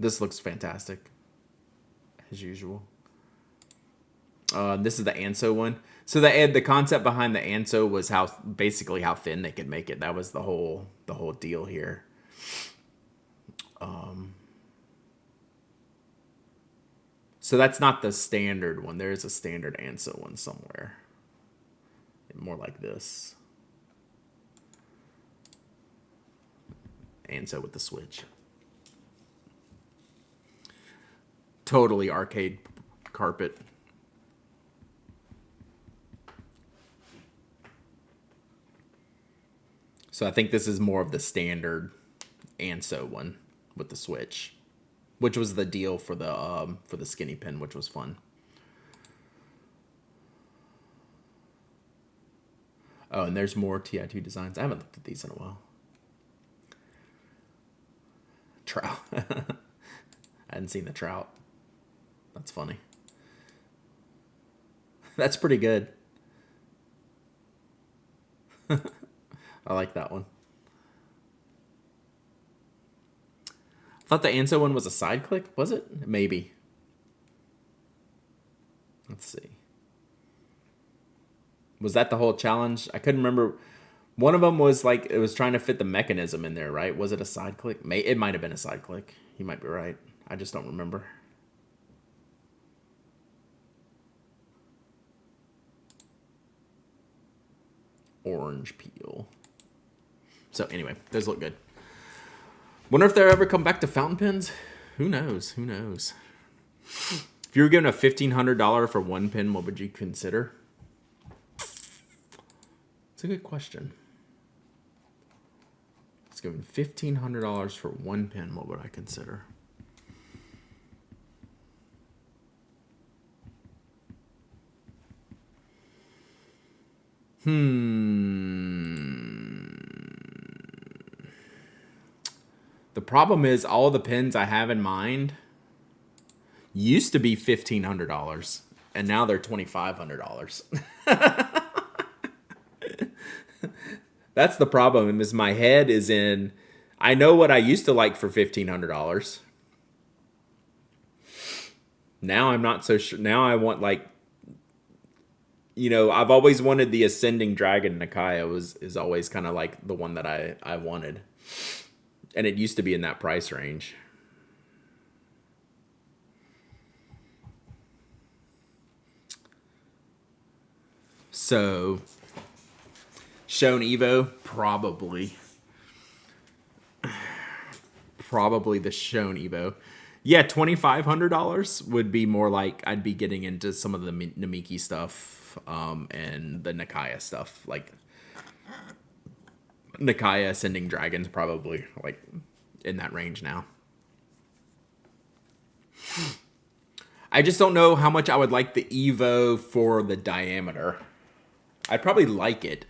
This looks fantastic, as usual. This is the Anso one. So the concept behind the Anso was basically how thin they could make it. That was the whole deal here. So that's not the standard one. There is a standard Anso one somewhere. More like this. Anso with the switch. Totally arcade carpet. So I think this is more of the standard Anso one with the switch, which was the deal for the skinny pin, which was fun. Oh, and there's more TI2 designs. I haven't looked at these in a while. Trout. I hadn't seen the trout. That's funny. That's pretty good. I like that one. I thought the Anso one was a side click. Was it? Maybe. Let's see. Was that the whole challenge? I couldn't remember. One of them was like, it was trying to fit the mechanism in there, right? Was it a side click? It might have been a side click. You might be right. I just don't remember. Orange peel. So anyway, those look good. Wonder if they'll ever come back to fountain pens. Who knows? Who knows? If you were given a $1,500 for one pin, what would you consider? It's a good question. It's given $1,500 for one pin. What would I consider? The problem is all the pins I have in mind used to be $1,500, and now they're $2,500. That's the problem. Is my head is in. I know what I used to like for $1,500. Now I'm not so sure. Now I want like. I've always wanted the Ascending Dragon Nikaya is always kind of like the one that I wanted. And it used to be in that price range. So, Shown Evo, probably. Probably the Shown Evo. Yeah, $2,500 would be more like I'd be getting into some of the Namiki stuff. And the Nikaya stuff, like Nikaya Ascending Dragons, probably like in that range now. I just don't know how much I would like the Evo for the diameter. I'd probably like it.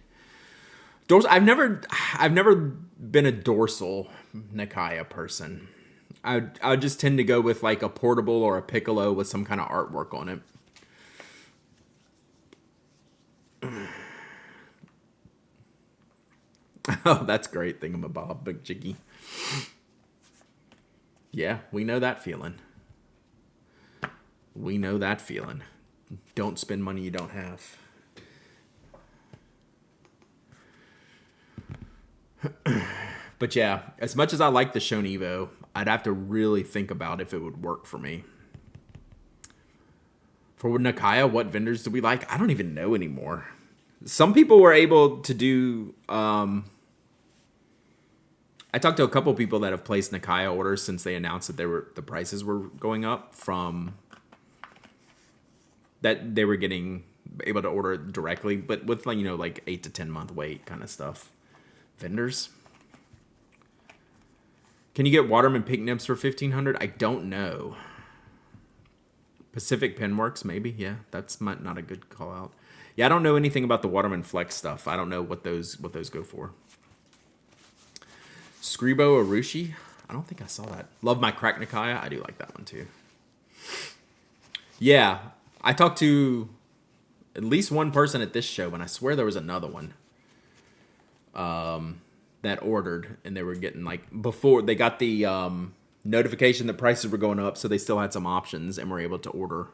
I've never been a dorsal Nikaya person. I just tend to go with like a portable or a piccolo with some kind of artwork on it. Oh, that's great, thingamabob, big jiggy. Yeah, we know that feeling. We know that feeling. Don't spend money you don't have. But yeah, as much as I like the Shown Evo, I'd have to really think about if it would work for me. For Nikaya, what vendors do we like? I don't even know anymore. Some people were able to do... I talked to a couple people that have placed Nikaya orders since they announced that the prices were going up from... That they were getting able to order it directly, but with like 8 to 10 month wait kind of stuff. Vendors? Can you get Waterman pink nibs for $1,500? I don't know. Pacific Penworks, maybe. Yeah, that's not a good call out. Yeah, I don't know anything about the Waterman Flex stuff. I don't know what those go for. Scribo Arushi? I don't think I saw that. Love my Crack Nikaya. I do like that one too. Yeah, I talked to at least one person at this show, and I swear there was another one that ordered, and they were getting before they got the notification that prices were going up, so they still had some options and were able to order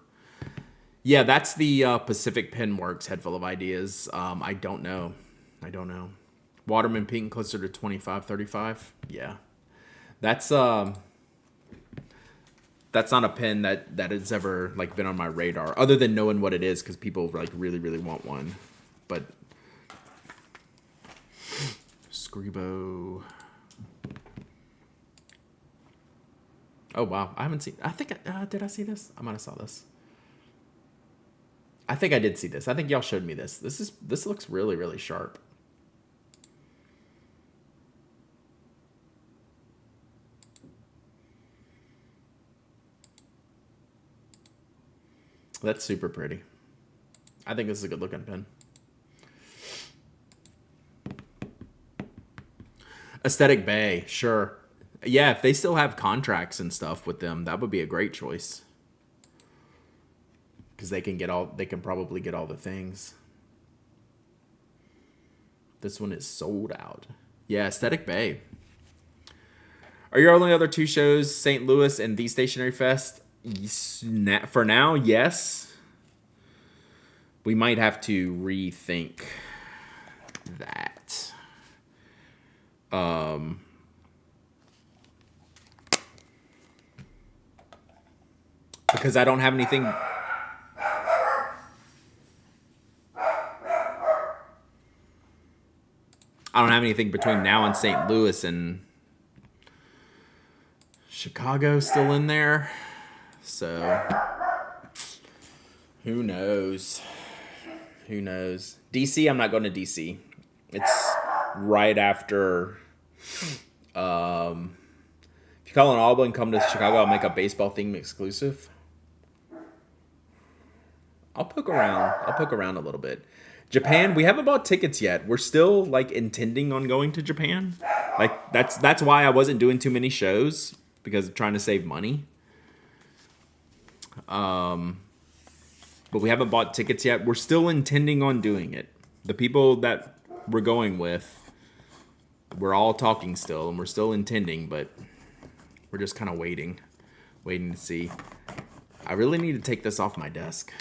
Yeah, that's the Pacific Penworks head full of ideas. I don't know. I don't know. Waterman Pink closer to 25, 35. Yeah. That's that's not a pen that has ever like been on my radar other than knowing what it is because people like really want one. But Scribo. Oh wow, I haven't seen. I think did I see this? I might have saw this. I think I did see this. I think y'all showed me this. This looks really sharp. That's super pretty. I think this is a good looking pen. Aesthetic Bay, sure. Yeah, if they still have contracts and stuff with them, that would be a great choice. Because they can probably get all the things. This one is sold out. Yeah, Aesthetic Bay. Are your only other two shows St. Louis and the Stationery Fest? For now, yes. We might have to rethink that. Because I don't have anything. I don't have anything between now and St. Louis, and Chicago still in there. So who knows? Who knows? DC, I'm not going to DC. It's right after. If you call an audible and come to Chicago, I'll make a baseball theme exclusive. I'll poke around. I'll poke around a little bit. Japan, we haven't bought tickets yet. We're still like intending on going to Japan. Like that's why I wasn't doing too many shows because I'm trying to save money. But we haven't bought tickets yet. We're still intending on doing it. The people that we're going with, we're all talking still, and we're still intending, but we're just kind of waiting to see. I really need to take this off my desk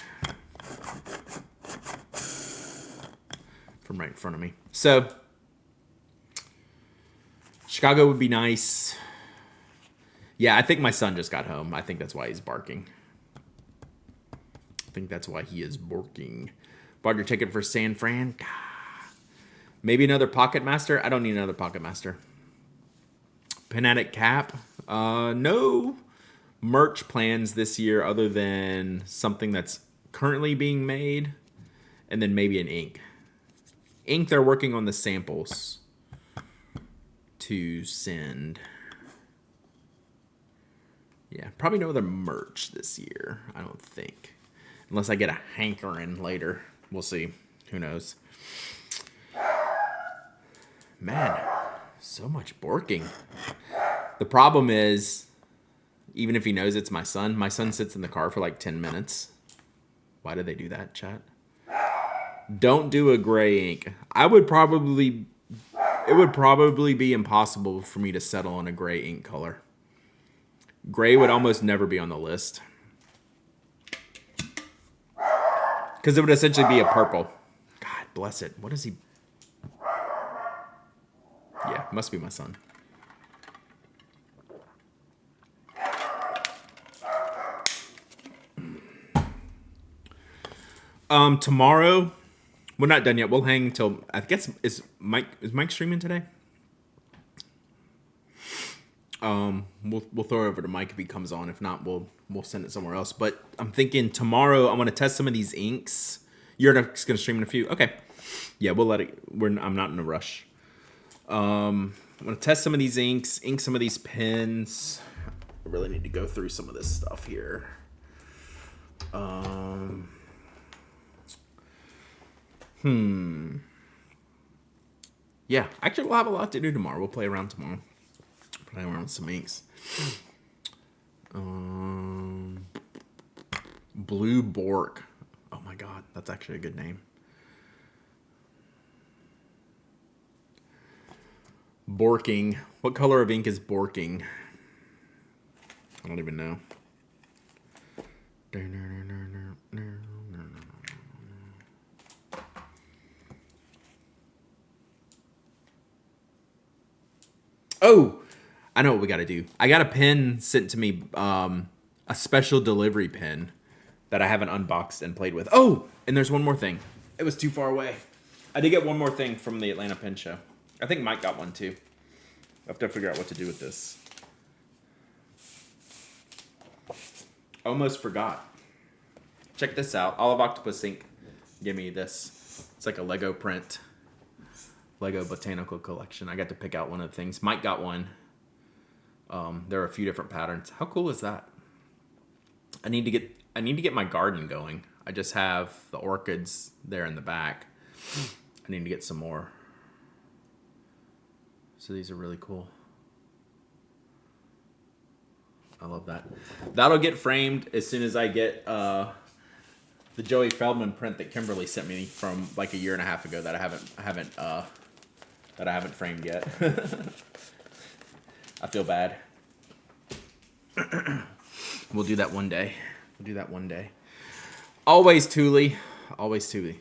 from right in front of me. So, Chicago would be nice. Yeah, I think my son just got home. I think that's why he's barking. I think that's why he is barking. Bought your ticket for San Fran? Maybe another Pocket Master? I don't need another Pocket Master. Panatic Cap? No merch plans this year other than something that's currently being made and then maybe an ink. Ink, they're working on the samples to send. Yeah, probably no other merch this year, I don't think. Unless I get a hankering later. We'll see. Who knows? Man, so much borking. The problem is, even if he knows it's my son sits in the car for like 10 minutes. Why do they do that, chat? Don't do a gray ink. It would probably be impossible for me to settle on a gray ink color. Gray would almost never be on the list. Because it would essentially be a purple. God bless it. What is he? Yeah, must be my son. Tomorrow, we're not done yet. We'll hang till, I guess, is Mike streaming today? We'll throw it over to Mike if he comes on. If not, we'll send it somewhere else. But I'm thinking tomorrow I'm gonna test some of these inks. You're just gonna stream in a few. Okay. Yeah, we'll let it. I'm not in a rush. I'm gonna test some of these inks, ink some of these pens. I really need to go through some of this stuff here. Yeah, actually, we'll have a lot to do tomorrow. We'll play around tomorrow. Play around with some inks. Blue Bork. Oh my god, that's actually a good name. Borking. What color of ink is borking? I don't even know. Oh, I know what we got to do. I got a pin sent to me, a special delivery pin that I haven't unboxed and played with. Oh, and there's one more thing. It was too far away. I did get one more thing from the Atlanta Pin Show. I think Mike got one too. I have to figure out what to do with this. Almost forgot. Check this out. Olive Octopus Inc. Give me this. It's like a Lego print. Lego Botanical Collection. I got to pick out one of the things. Mike got one. There are a few different patterns. How cool is that? I need to get my garden going. I just have the orchids there in the back. I need to get some more. So these are really cool. I love that. That'll get framed as soon as I get the Joey Feldman print that Kimberly sent me from like a year and a half ago that I haven't framed yet. I feel bad. We'll do that one day. Always Thule. Always Thule.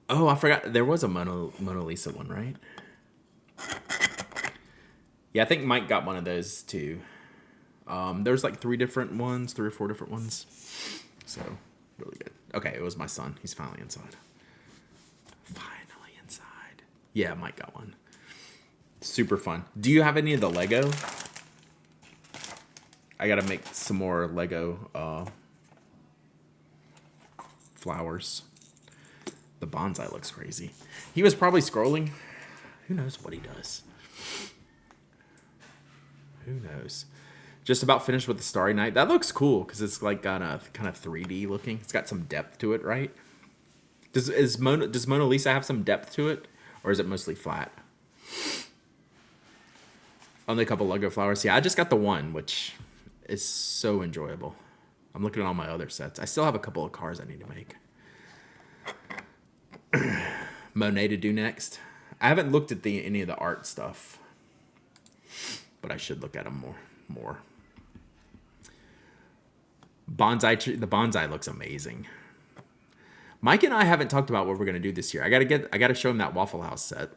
Oh, I forgot. There was a Mona Lisa one, right? Yeah, I think Mike got one of those too. There's like 3 or 4 different ones. So, really good. Okay, it was my son. He's finally inside. Yeah, Mike got one. Super fun. Do you have any of the Lego? I gotta make some more Lego flowers. The bonsai looks crazy. He was probably scrolling. Who knows what he does? Who knows? Just about finished with the Starry Night. That looks cool because it's like got a kind of 3D looking. It's got some depth to it, right? Does Mona Lisa have some depth to it, or is it mostly flat? Only a couple Lego flowers. Yeah, I just got the one, which is so enjoyable. I'm looking at all my other sets. I still have a couple of cars I need to make. Monet to do next. I haven't looked at any of the art stuff, but I should look at them more. Bonsai. The bonsai looks amazing. Mike and I haven't talked about what we're gonna do this year. I gotta show him that Waffle House set.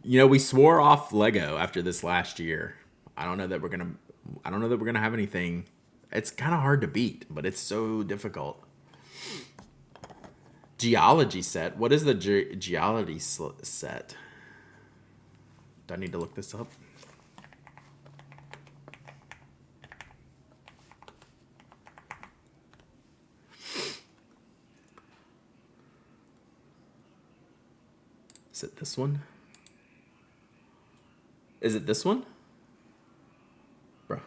You know, we swore off Lego after this last year. I don't know that we're gonna have anything. It's kind of hard to beat, but it's so difficult. Geology set. What is the geology set? Do I need to look this up? Is it this one? Is it this one? Bruh.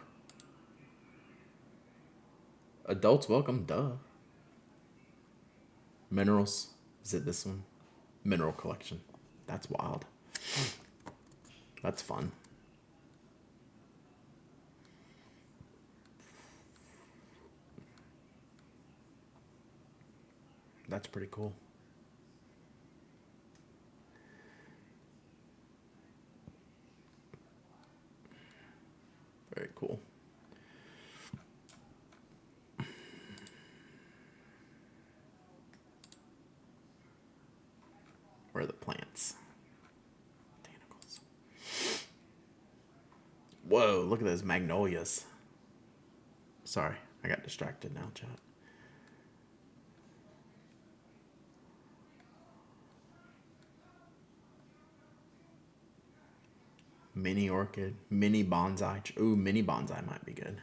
Adults welcome, duh. Minerals. Is it this one? Mineral collection. That's wild. That's fun. That's pretty cool. Very cool. Where are the plants? Botanicals. Whoa, look at those magnolias. Sorry, I got distracted now, chat. Mini orchid, mini bonsai. Ooh, mini bonsai might be good.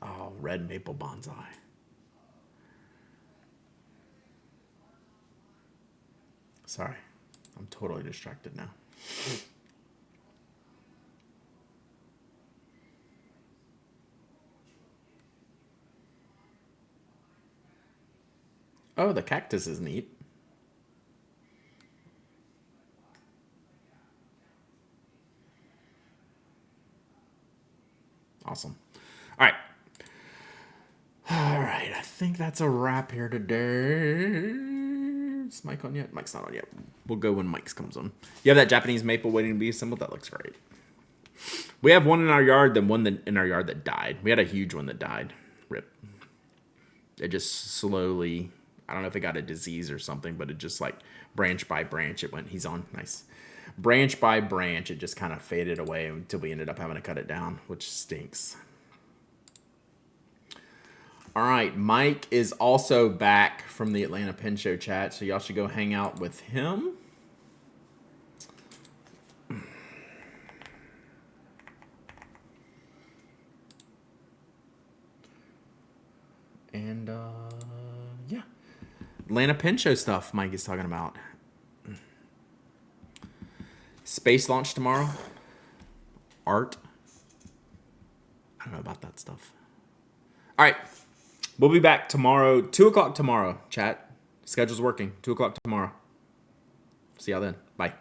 Oh, red maple bonsai. Sorry, I'm totally distracted now. Oh, the cactus is neat. Awesome. All right. All right. I think that's a wrap here today. Is Mike on yet? Mike's not on yet. We'll go when Mike's comes on. You have that Japanese maple waiting to be assembled? That looks great. We have one in our yard, then one in our yard that died. We had a huge one that died. Rip. It just slowly, I don't know if it got a disease or something, but it just like branch by branch, it went, he's on, nice. Branch by branch, it just kind of faded away until we ended up having to cut it down, which stinks. All right, Mike is also back from the Atlanta Pen Show chat, so y'all should go hang out with him. And, yeah. Atlanta Pen Show stuff Mike is talking about. Space launch tomorrow. Art. I don't know about that stuff. All right. We'll be back tomorrow. 2 o'clock tomorrow, chat. Schedule's working. 2 o'clock tomorrow. See y'all then. Bye.